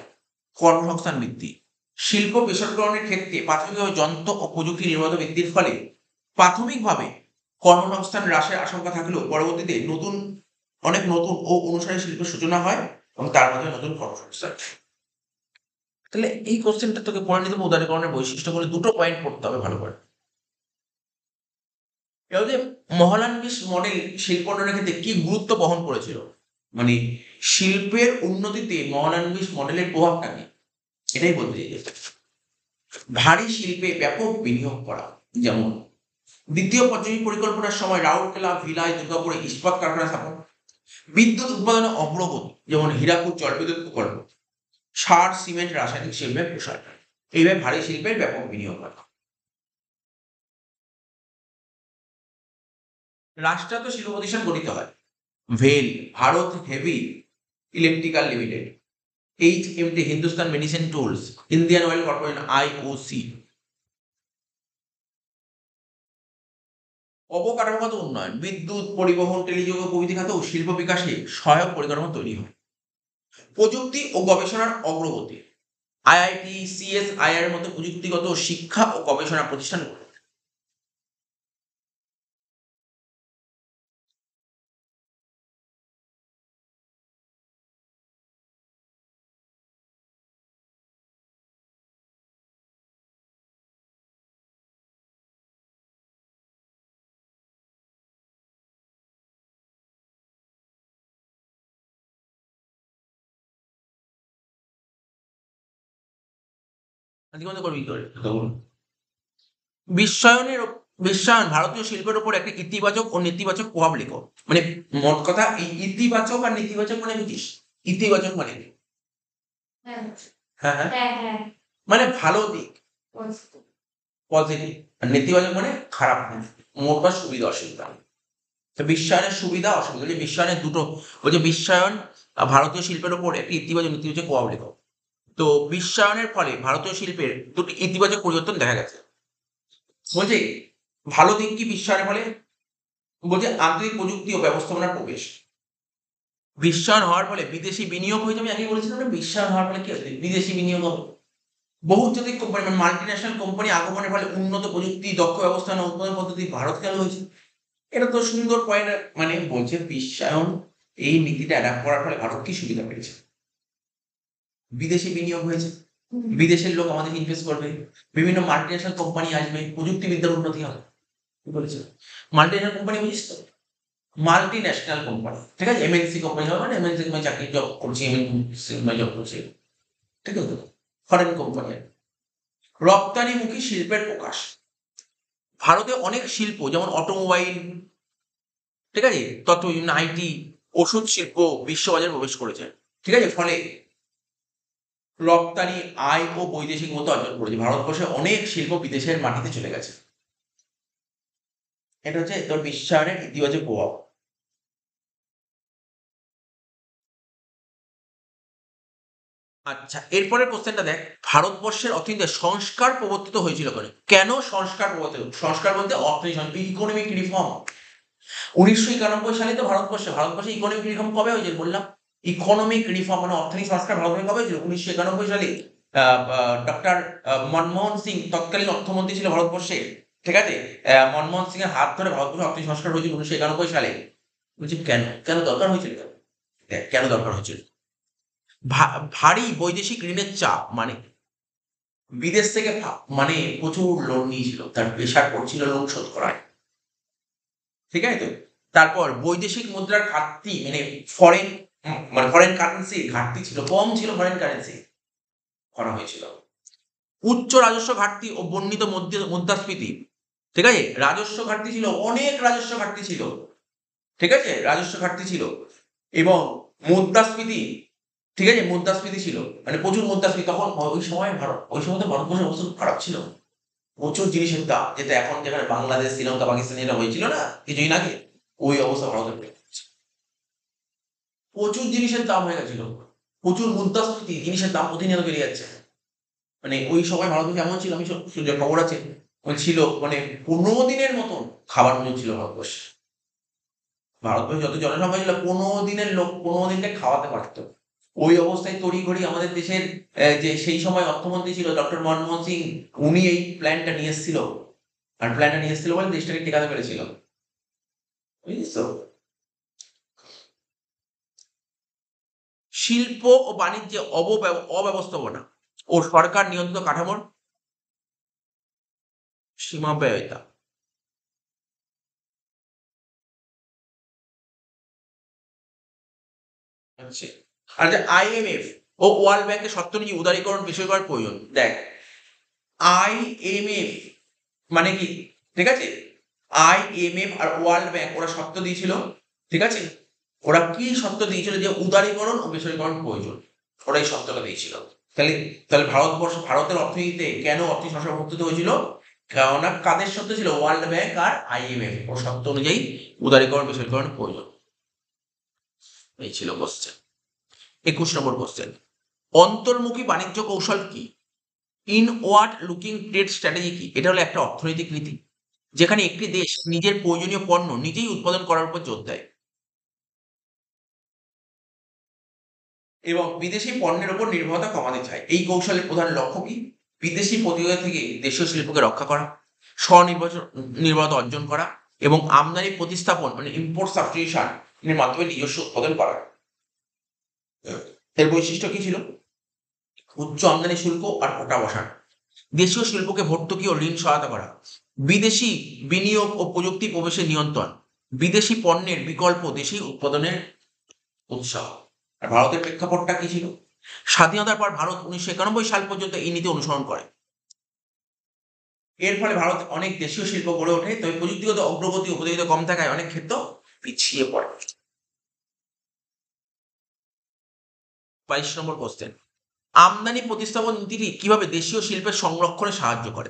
কর্মসংস্থান বৃদ্ধি, শিল্প বেসরকারীকরণের ক্ষেত্রে প্রাথমিকভাবে যন্ত্র ও প্রযুক্তি নির্ভরতা বৃদ্ধির ফলে প্রাথমিকভাবে কর্মসংস্থান হ্রাসের আশঙ্কা থাকলেও পরবর্তীতে অনেক নতুন ও অনুসারী শিল্পের সূচনা হয় এবং তার মাধ্যমে নতুন কর্মসংস্থান। তাহলে এই কোশ্চেনটা তোকে পড়ে নিতে হবে, উদারীকরণের বৈশিষ্ট্যগুলো দুটো পয়েন্ট পড়তে হবে ভালো করে। এবার মহলানবিশ মডেল শিল্প উন্নয়নের ক্ষেত্রে কি গুরুত্ব বহন করেছিল, মানে শিল্পের উন্নতিতে মহলানবিশ মডেলের প্রভাবটা কি, এটাই বলতে চাইছে। ভারী শিল্পে ব্যাপক বিনিয়োগ করা, যেমন দ্বিতীয় পঞ্চমী পরিকল্পনার সময় রাউরকেলা, ভিলাই, দুর্গাপুরে ইস্পাত কারখানা স্থাপন, বিদ্যুৎ উৎপাদনে অগ্রগতি, যেমন হীরাকুদ জলবিদ্যুৎ প্রকল্প, সার, সিমেন্ট, রাসায়নিক শিল্পের প্রসার, এইভাবে ভারী শিল্পের ব্যাপক বিনিয়োগ করা। রাষ্ট্রায়ত্ত শিল্প প্রতিষ্ঠান গঠিত হয়, ভেল, Bharat heavy electrical limited, HMT Hindustan medicine tools, Indian oil corporation IOC। অবকাঠামোগত উন্নয়ন, বিদ্যুৎ, পরিবহন, টেলিযোগাযোগ প্রভৃতি খাতেও শিল্প বিকাশে সহায়ক পরিকাঠামো তৈরি হয়। প্রযুক্তি ও গবেষণার অগ্রগতি, IIT, CSIR মতো প্রযুক্তিগত শিক্ষা ও গবেষণা প্রতিষ্ঠান। বিশ্বায়নের বিশ্বায়ন ভারতীয় শিল্পের উপর একটা ইতিবাচক ও নেতিবাচক প্রভাব লেখো, মানে মোট কথা এই ইতিবাচক আর নেতিবাচক মানে বুঝিস, ইতিবাচক মানে কি? হ্যাঁ হ্যাঁ হ্যাঁ, হ্যাঁ হ্যাঁ, মানে ভালো দিক, বুঝতে। পজিটিভ, আর নেতিবাচক মানে খারাপ দিক, মোট বা সুবিধা অসুবিধা। তো বিশ্বায়নের সুবিধা অসুবিধা, যে বিশ্বায়নের দুটো, ওই যে বিশ্বায়ন ভারতীয় শিল্পের উপর একটি ইতিবাচক নেতিবাচক প্রভাব লেখো। তো বিশ্বায়নের ফলে ভারতীয় শিল্পের দুটি ইতিবাচক পরিবর্তন দেখা গেছে। বলছে ভালো দিক কি বিশ্বায়নের ফলে, বলছে আন্তরিক প্রযুক্তি ও ব্যবস্থাপনার প্রবেশ, বিশ্বায়ন হওয়ার ফলে বিদেশি বিনিয়োগ হয়ে যাবে। আগে বলেছিলাম না, বিশ্বায়ন হওয়ার ফলে কি হবে, বিদেশি বিনিয়োগ হবে। বহুজাতিক কোম্পানি মানে মাল্টিন্যাশনাল কোম্পানি আগমনের ফলে উন্নত প্রযুক্তি, দক্ষ ব্যবস্থাপনা, উৎপাদন পদ্ধতি ভারত খেয়াল হয়েছে। এটা তো সুন্দর পয়েন্ট। মানে বলছে বিশ্বায়ন এই নীতিটা অ্যাডাপ্ট করার ফলে ভারত কি সুবিধা পেয়েছে, বিদেশি বিনিয়োগ হয়েছে, বিদেশের লোক আমাদের ইনভেস্ট করবে, বিভিন্ন মাল্টিন্যাশনাল কোম্পানি আসবে, প্রযুক্তিবিদ্যার উন্নতি হবে। কি বলেছে, মাল্টিন্যাশনাল কোম্পানি বুঝিস তো, মাল্টি ন্যাশনাল কোম্পানি, ঠিক আছে, MNC কোম্পানি হবে, মানে MNC কোম্পানি চাকরি জব করছি, MNC জব করছি, ঠিক আছে, ফরেন কোম্পানি। রপ্তানিমুখী শিল্পের প্রকাশ, ভারতে অনেক শিল্প যেমন অটোমোবাইল, ঠিক আছে, তথ্য IT, ওষুধ শিল্প বিশ্ববাজারে প্রবেশ করেছে, ঠিক আছে, ফলে রপ্তানি আয় ও বৈদেশিক মতো অর্জন করেছে। ভারতবর্ষে অনেক শিল্প বিদেশের মাটিতে চলে গেছে। এটা হচ্ছে তোর বিশ্বায়নের ইতিবাচক প্রভাব। আচ্ছা, এরপরের কোশ্চেনটা দেখ, ভারতবর্ষের অর্থনীতিতে সংস্কার প্রবর্তিত হয়েছিল কেন? কেন সংস্কার প্রবর্তিত? সংস্কার বলতে অর্থনীতি, ইকোনমিক রিফর্ম। 1991 সালে তো ভারতবর্ষে ইকোনমিক রিফর্ম কবে হয়েছিল বললাম? ইকোনমিক রিফর্ম মানে অর্থনৈতিক সংস্কার ভারতবর্ষে কবে হয়েছিল? 1991 সালে। ডক্টর মনমোহন সিং তৎকালীন অর্থমন্ত্রী ছিল ভারতবর্ষে, ঠিক আছে? মনমোহন সিং এর হাত ধরে ভারতবর্ষে অর্থনৈতিক সংস্কার হয়েছিল 1991 সালে। বলছি কেন, কেন দরকার হয়েছিল? দেখ কেন দরকার হয়েছিল। ভারী বৈদেশিক ঋণের চাপ, মানে বিদেশ থেকে মানে প্রচুর লোন নিয়েছিল, তার প্রেশার পড়ছিল লোন শোধ করায়, ঠিক আছে তো? তারপর বৈদেশিক মুদ্রার ঘাটতি, মানে ফরেন ফরেন কারেন্সির ঘাটতি ছিল, কম ছিল ফরেন কারেন্সি, করা হয়েছিল। উচ্চ রাজস্ব ঘাটতি ও বর্ণিত মুদ্রাস্ফীতি, ঠিক আছে? রাজস্ব ঘাটতি ছিল, অনেক রাজস্ব ঘাটতি ছিল, ঠিক আছে? রাজস্ব ঘাটতি ছিল এবং মুদ্রাস্ফীতি, ঠিক আছে? মুদ্রাস্ফীতি ছিল, মানে প্রচুর মুদ্রাস্ফীতি। তখন ওই সময় তো ভারতবর্ষের অবস্থা খুব খারাপ ছিল, প্রচুর জিনিসের দাম, যেটা এখন যেখানে বাংলাদেশ, শ্রীলঙ্কা, পাকিস্তান যেটা হয়েছিল না কিছুদিন আগে, ওই অবস্থা ভারতের হয়ে গেছে। প্রচুর জিনিসের দাম হয়ে গেছিল, প্রচুর মুদ্রাস্ফীতি, জিনিসের দাম প্রতিনিয়ত বেড়ে যাচ্ছে। মানে ওই সময় ভারতবর্ষ এমন ছিল, আমি যে খবর আছে ছিল, মানে 15 দিনের মতন খাবার মজুদ ছিল ভারতবর্ষে। ভারতবর্ষে যত জনসংখ্যা ছিল, 15 দিনের লোক 15 দিনকে খাওয়াতে পারতো। ওই অবস্থায় তড়িঘড়ি আমাদের দেশের যে সেই সময় অর্থমন্ত্রী ছিল ডক্টর মনমোহন সিং, উনি এই প্ল্যানটা নিয়ে এসেছিল। আর প্ল্যানটা নিয়ে এসেছিল বলে দেশটাকে টেকাতে পেরেছিল, বুঝলিস তো? শিল্প ও বাণিজ্যে অব্যবস্থাপনা ও সরকার নিয়ন্ত্রিত কাঠামোর সীমাব্যয়তা। আচ্ছা, আর যে আইএমএফ ও ওয়ার্ল্ড ব্যাংকের শর্তনীতি উদারীকরণ বিষয় করার প্রয়োজন। দেখ, আইএমএফ মানে কি, ঠিক আছে? আইএমএফ আর ওয়ার্ল্ড ব্যাংক ওরা শর্ত দিয়েছিল, ঠিক আছে? ওরা কি শর্ত দিয়েছিল? যে উদারীকরণ ও বেসরকারীকরণ প্রয়োজন, ওরা এই শর্তটা দিয়েছিল। তাহলে তাহলে ভারতের অর্থনীতিতে কেন অর্থনীতি সংস্কার প্রবর্তিত হয়েছিল? কেননা কাদের শর্ত ছিল? ওয়ার্ল্ড ব্যাংক আর আইএমএফ ও শর্ত অনুযায়ী উদারীকরণ বেসরকারীকরণ প্রয়োজন। এই ছিল কোশ্চেন। 21 নম্বর কোশ্চেন, অন্তর্মুখী বাণিজ্য কৌশল কি? ইনওয়ার্ড লুকিং ট্রেড স্ট্র্যাটেজি কি? এটা হলো একটা অর্থনৈতিক নীতি যেখানে একটি দেশ নিজের প্রয়োজনীয় পণ্য নিজেই উৎপাদন করার উপর জোর দেয় এবং বিদেশি পণ্যের উপর নির্ভরতা কমাতে চায়। এই কৌশলের প্রধান লক্ষ্য কি? বিদেশি প্রতিযোগিতা থেকে দেশীয় শিল্পকে রক্ষা করা, নির্ভরতা অর্জন করা এবং আমদানি প্রতিস্থাপন, মানে ইম্পোর্ট সাবস্টিটিউশন এর মাধ্যমে নিজস্ব উৎপাদন করা। এর বৈশিষ্ট্য কি ছিল? উচ্চ আমদানি শুল্ক আর কোটা বসানো, দেশীয় শিল্পকে ভর্তুকি ও ঋণ সহায়তা করা, বিদেশি বিনিয়োগ ও প্রযুক্তি প্রবেশের নিয়ন্ত্রণ, বিদেশি পণ্যের বিকল্প দেশি উৎপাদনের উৎসাহ। আর ভারতের প্রেক্ষাপটটা কি ছিল? স্বাধীনতার পর ভারত 1991 সাল পর্যন্ত এই নীতি অনুসরণ করে। এর ফলে ভারত অনেক দেশীয় শিল্প গড়ে ওঠে, তবে প্রযুক্তিগত অগ্রগতি ও প্রতিযোগিতা কম থাকায় অনেক ক্ষেত্রে পিছিয়ে পড়ে। 22 নম্বর কোশ্চেন, আমদানি প্রতিস্থাপন নীতিটি কিভাবে দেশীয় শিল্পের সংরক্ষণে সাহায্য করে?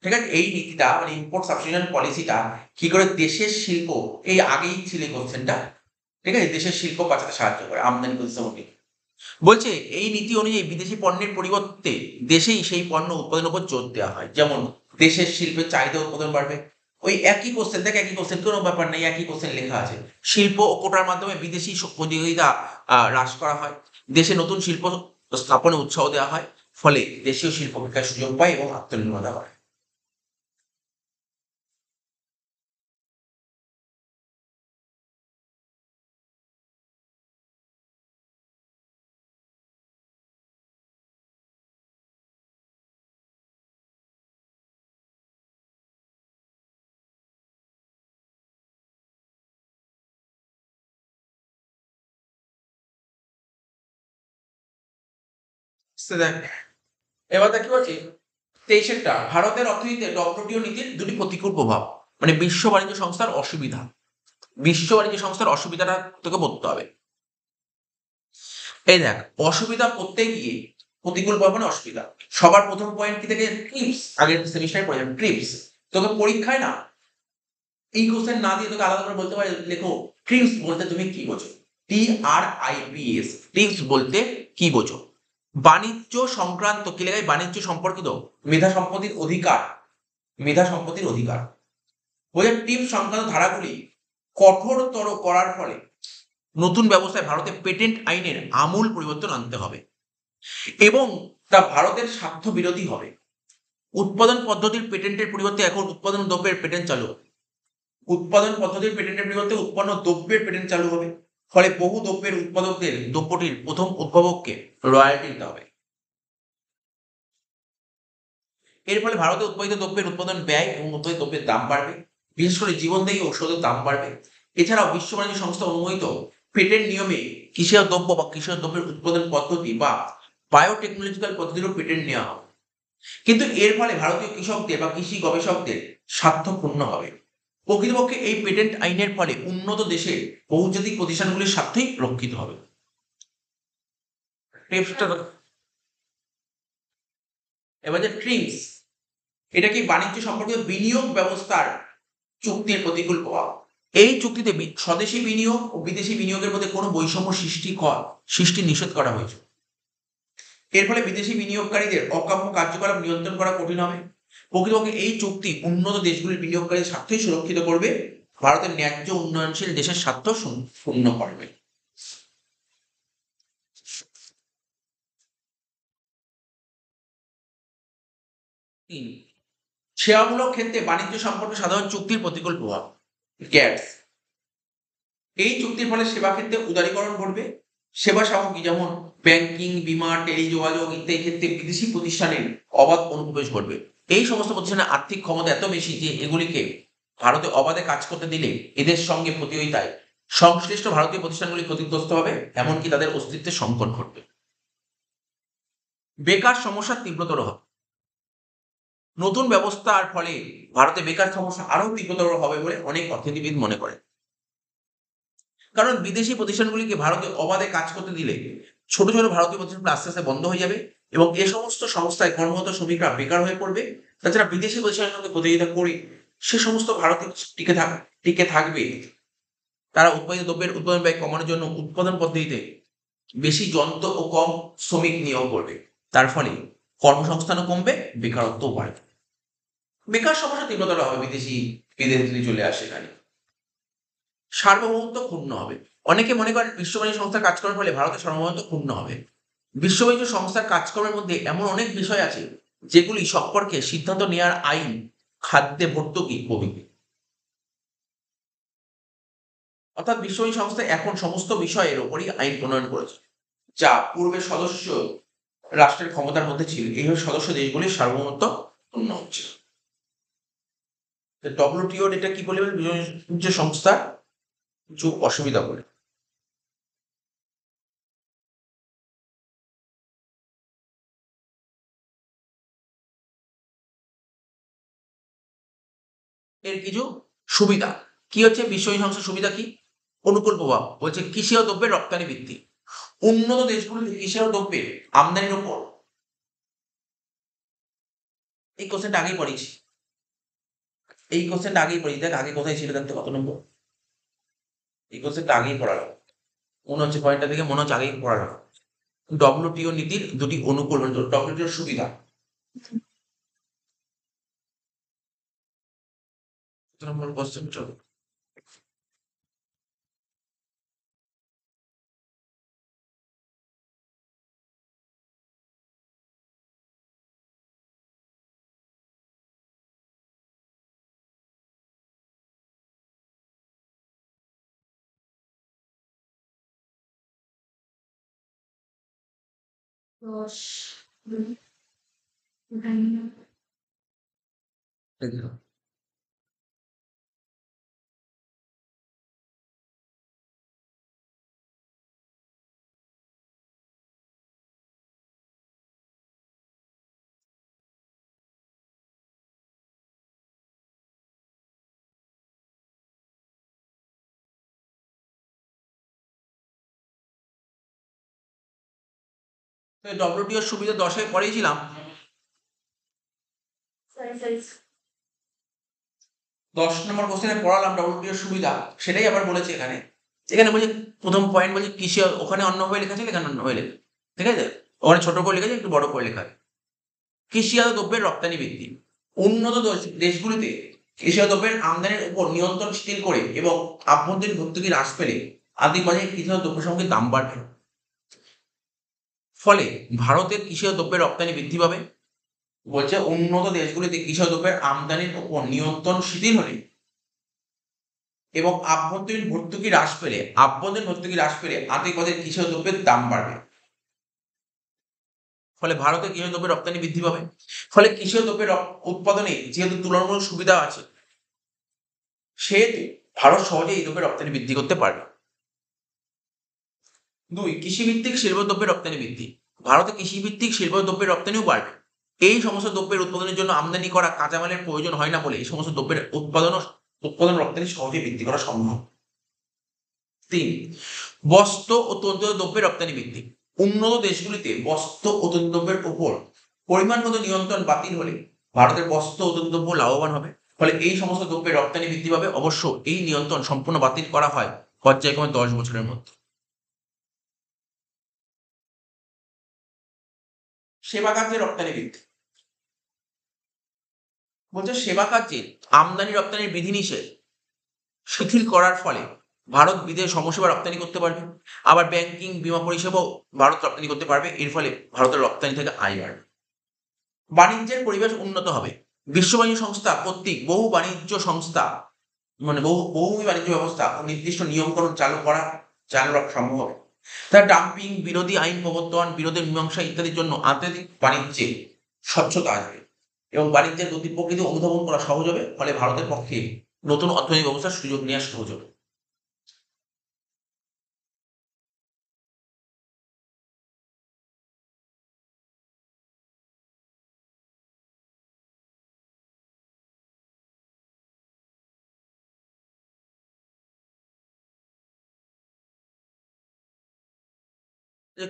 ঠিক আছে, এই নীতিটা মানে ইম্পোর্ট সাবস্টিটিউশন পলিসিটা কি করে দেশের শিল্প, এই আগেই ছিল কোশ্চেনটা, ঠিক আছে, দেশের শিল্প বাঁচাতে সাহায্য করে আমদানি প্রতিস্থাপন নীতি। বলছে এই নীতি অনুযায়ী বিদেশি পণ্যের পরিবর্তে দেশেই সেই পণ্য উৎপাদনের উপর জোর দেওয়া হয়, যেমন দেশের শিল্পের চাহিদা উৎপাদন বাড়বে। ওই একই কোশ্চেন, দেখ একই কোশ্চেন, কোনো ব্যাপার নেই, একই কোশ্চেন লেখা আছে। শিল্প ও কোটার মাধ্যমে বিদেশি প্রতিযোগিতা হ্রাস করা হয়, দেশে নতুন শিল্প স্থাপনে উৎসাহ দেওয়া হয়, ফলে দেশীয় শিল্প বিকাশ সুযোগ পায় এবং আত্মনির্ভরতা বাড়ে। দেখ, এবার দেখ কি বলছি, 23-টা ভারতের অর্থনীতিতে ডব্লিউটিও নীতির দুটি প্রতিকূল প্রভাব, মানে বিশ্ব বাণিজ্য সংস্থার অসুবিধা। বিশ্ব বাণিজ্য সংস্থার অসুবিধাটা তোকে বলতে হবে। এই দেখ, অসুবিধা করতে গিয়ে প্রতিকূল প্রভাব মানে অসুবিধা। সবার প্রথম পয়েন্ট কি থেকে? ট্রিপস। আগের সেমিস্টারে পড়েছিলাম ট্রিপস। তোকে পরীক্ষায় না এই কোশ্চেন না দিয়ে তোকে আলাদা করে বলতে পারে, লেখো ট্রিপস বলতে তুমি কি বোঝো? TRIPS, ট্রিপস বলতে কি বোঝো? বাণিজ্য সংক্রান্ত কি লেখায়, বাণিজ্য সম্পর্কিত মেধা সম্পত্তির অধিকার, মেধা সম্পত্তির অধিকার। টিপস সংক্রান্ত ধারাগুলি কঠোরতর করার ফলে নতুন ব্যবস্থায় ভারতে পেটেন্ট আইনের আমূল পরিবর্তন আনতে হবে এবং তা ভারতের স্বার্থ বিরোধী হবে। উৎপাদন পদ্ধতির পেটেন্টের পরিবর্তে এখন উৎপাদন দ্রব্যের পেটেন্ট চালু হবে। উৎপাদন পদ্ধতির পেটেন্টের পরিবর্তে উৎপন্ন দ্রব্যের পেটেন্ট চালু হবে। ফলে বহু দ্রব্যের উৎপাদকদের দ্রব্যটির প্রথম উদ্ভাবককে রয়্যালটি দিতে হবে। এর ফলে ভারতে উৎপাদিত দ্রব্যের উৎপাদন ব্যয় এবং উৎপাদিত দ্রব্যের দাম বাড়বে, বিশেষ করে জীবনদায়ী ঔষধের দাম বাড়বে। এছাড়াও বিশ্ব বাণিজ্য সংস্থা অনুমোদিত পেটেন্ট নিয়মে কৃষিজাত দ্রব্য বা কৃষিজাত দ্রব্যের উৎপাদন পদ্ধতি বা বায়োটেকনোলজিক্যাল পদ্ধতিরও পেটেন্ট নেওয়া হবে। কিন্তু এর ফলে ভারতীয় কৃষকদের বা কৃষি গবেষকদের স্বার্থ ক্ষুণ্ণ হবে। প্রকৃতপক্ষে এই পেটেন্ট আইনের ফলে উন্নত দেশের বহুজাতিক প্রতিষ্ঠানগুলির স্বার্থই রক্ষিত হবে। এবার যে ট্রিমস, এটা কি বাণিজ্য সম্পর্কিত বিনিয়োগ ব্যবস্থার চুক্তির প্রতিকূল প্রভাব। এই চুক্তিতে স্বদেশি বিনিয়োগ ও বিদেশি বিনিয়োগের মধ্যে কোনো বৈষম্য সৃষ্টি নিষেধ করা হয়েছে। এর ফলে বিদেশি বিনিয়োগকারীদের অকাম্য কার্যকলাপ নিয়ন্ত্রণ করা কঠিন হবে। প্রকৃতপক্ষে এই চুক্তি উন্নত দেশগুলির বিনিয়োগকারীর স্বার্থই সুরক্ষিত করবে, ভারতের ন্যায্য উন্নয়নশীল দেশের স্বার্থ শূন্য করবে। সেবামূলক ক্ষেত্রে বাণিজ্য সম্পর্কে সাধারণ চুক্তির প্রতিকূল প্রভাব। গ্যাটস, এই চুক্তির ফলে সেবা ক্ষেত্রে উদারীকরণ ঘটবে। সেবা সামগ্রী যেমন ব্যাংকিং, বীমা, টেলিযোগাযোগ ইত্যাদি ক্ষেত্রে বিদেশি প্রতিষ্ঠানের অবাধ অনুপ্রবেশ ঘটবে। এই সমস্ত প্রতিষ্ঠানের আর্থিক ক্ষমতা এত বেশি যে এগুলিকে ভারতে অবাধে কাজ করতে দিলে এদের সঙ্গে প্রতিযোগিতায় সংশ্লিষ্ট ভারতীয় প্রতিষ্ঠানগুলি ক্ষতিগ্রস্ত হবে, এমনকি তাদের অস্তিত্বের সংকট ঘটবে। বেকার সমস্যা তীব্রতর হবে। নতুন ব্যবস্থার ফলে ভারতে বেকার সমস্যা আরো তীব্রতর হবে বলে অনেক অর্থনীতিবিদ মনে করেন। কারণ বিদেশি প্রতিষ্ঠানগুলিকে ভারতে অবাধে কাজ করতে দিলে ছোট ছোট ভারতীয় প্রতিষ্ঠানগুলো আস্তে আস্তে বন্ধ হয়ে যাবে এবং এ সমস্ত সংস্থায় কর্মরত শ্রমিকরা বেকার হয়ে পড়বে। তাছাড়া বিদেশি প্রতিষ্ঠানের সঙ্গে প্রতিযোগিতা করে সে সমস্ত ভারতীয় টিকে থাকবে। তারা উৎপাদিত দ্রব্যের উৎপাদন ব্যয় কমানোর জন্য উৎপাদন পদ্ধতিতে বেশি যন্ত্র ও কম শ্রমিক নিয়োগ করবে। তার ফলে কর্মসংস্থানও কমবে, বেকারত্বও বাড়বে। বেকার সমস্যা তীব্রতর হবে বিদেশি যদি চলে আসে এখানে। সার্বভৌমত্ব ক্ষুণ্ণ হবে। অনেকে মনে করেন বিশ্ব বাণিজ্য সংস্থার কাজকর্মের ফলে ভারতের সার্বভৌমত্ব ক্ষুণ্ণ হবে। বিশ্ব বাণিজ্য সংস্থার কাজকর্মের মধ্যে এমন অনেক বিষয় আছে যেগুলি সম্পর্কে সিদ্ধান্ত নেওয়ার আইন, খাদ্যে ভর্তুকি প্রভৃতি। অর্থাৎ বিশ্ব বাণিজ্য সংস্থা এখন সমস্ত বিষয়ের ওপরই আইন প্রণয়ন করেছে, যা পূর্বে সদস্য রাষ্ট্রের ক্ষমতার মধ্যে ছিল। এইভাবে সদস্য দেশগুলির সার্বভৌমত্ব ক্ষুণ্ণ হচ্ছে। ডব্লিউটিও এটা কি বলে, বিশ্ব বাণিজ্য সংস্থার কিছু অসুবিধা বলে। এর কিছু সুবিধা কি হচ্ছে, বিশ্ব বাণিজ্য সংস্থার সুবিধা কি? অনুকূল প্রভাব বলছে কৃষি ও দ্রব্যের রপ্তানি বৃদ্ধি। উন্নত দেশগুলিতে কৃষি ও দ্রব্যের আমদানির উপর, এই কোশ্চেনটা আগেই পড়েছি, দেখ আগে কোথায় ছিল, দেখতে কত নম্বর। এই কোশ্চেনটা আগেই পড়ালাম, মনে হচ্ছে পয়েন্টটা থেকে মনে হচ্ছে আগেই পড়ালাম। ডব্লিউটিও নীতির দুটি অনুকূল, ডব্লিউটিওর সুবিধা। নম্বর কোশ্চেন চলো। দশ ডব্লিউটিওর সুবিধা 10-এ পড়েছিলাম। 10 নম্বর কোশ্চেনে পড়ালাম ডব্লিউটিওর সুবিধা, সেটাই আবার বলেছে এখানে। এখানে বলছে প্রথম পয়েন্ট বলছে কৃষি, ওখানে অন্যভাবে লেখা আছে, এখানে অন্যভাবে লেখা, ঠিক আছে। ওখানে ছোট করে লেখা আছে, একটু বড় করে লেখা আছে। কৃষিজাত দ্রব্যের রপ্তানি বৃদ্ধি। উন্নত দেশগুলিতে কৃষিজাত দ্রব্যের আমদানির উপর নিয়ন্ত্রণ শিথিল করে এবং আভ্যন্তরীণ ভর্তুকি হ্রাস পেলে আর্থিক বাজারে কৃষিজাত দ্রব্য সামগ্রীর দাম বাড়বে। ফলে ভারতের কৃষিজাত দ্রব্যের রপ্তানি বৃদ্ধি পাবে। বলছে উন্নত দেশগুলিতে কৃষিজাত দ্রব্যের আমদানির উপর নিয়ন্ত্রণ শিথিল হলে এবং আভ্যন্তরীণ ভর্তুকি হ্রাস পেলে আর্থিক বাজারে কৃষিজাত দ্রব্যের দাম বাড়বে। ফলে ভারতের কৃষিজাত দ্রব্যের রপ্তানি বৃদ্ধি পাবে। ফলে কৃষিজাত দ্রব্যের উৎপাদনে যেহেতু তুলনামূলক সুবিধা আছে, সেহেতু ভারত সহজে এই দ্রব্যের রপ্তানি বৃদ্ধি করতে পারবে। 2, কৃষিভিত্তিক শিল্প দ্রব্যের রপ্তানি বৃদ্ধি। ভারতে কৃষিভিত্তিক শিল্প দ্রব্যের রপ্তানিও বাড়বে। এই সমস্ত দ্রব্যের উৎপাদনের জন্য আমদানি করা কাঁচামালের প্রয়োজন হয় না বলে এই সমস্ত দ্রব্যের উৎপাদন রপ্তানি সহজে বৃদ্ধি করা সম্ভব। 3, বস্ত্র ও তন্তু দ্রব্যের রপ্তানি বৃদ্ধি। উন্নত দেশগুলিতে বস্ত্র ও তন্তু দ্রব্যের উপর পরিমাণগত নিয়ন্ত্রণ বাতিল হলে ভারতের বস্ত্র ও তন্তু দ্রব্য লাভবান হবে। ফলে এই সমস্ত দ্রব্যের রপ্তানি বৃদ্ধি পাবে। অবশ্য এই নিয়ন্ত্রণ সম্পূর্ণ বাতিল করা হয় পর্যায়ক্রমে 10 বছরের মধ্যে। সেবা খাতের রপ্তানি বৃদ্ধি। বলছে সেবা কার্যে আমদানি রপ্তানির বিধিনিষেধ শিথিল করার ফলে ভারত বিদেশ সমসেবা রপ্তানি করতে পারবে। আবার ব্যাংকিং, বীমা পরিষেবাও ভারত রপ্তানি করতে পারবে। এর ফলে ভারতের রপ্তানি থেকে আয় বাড়বে। বাণিজ্যের পরিবেশ উন্নত হবে। বিশ্ব বাণিজ্য সংস্থা কর্তৃক বহু বাণিজ্য সংস্থা বহু বাণিজ্য ব্যবস্থা ও নির্দিষ্ট নিয়মকানুন চালু রাখা সম্ভব হবে। তার ডাম্পিং বিরোধী আইন প্রবর্তন, বিরোধের মীমাংসা ইত্যাদির জন্য আন্তর্জাতিক বাণিজ্যে স্বচ্ছতা আসবে এবং বাণিজ্যের গতি প্রকৃতি অনুধাবন করা সহজ হবে। ফলে ভারতের পক্ষে নতুন অর্থনৈতিক ব্যবস্থার সুযোগ নেওয়া সহজ হবে।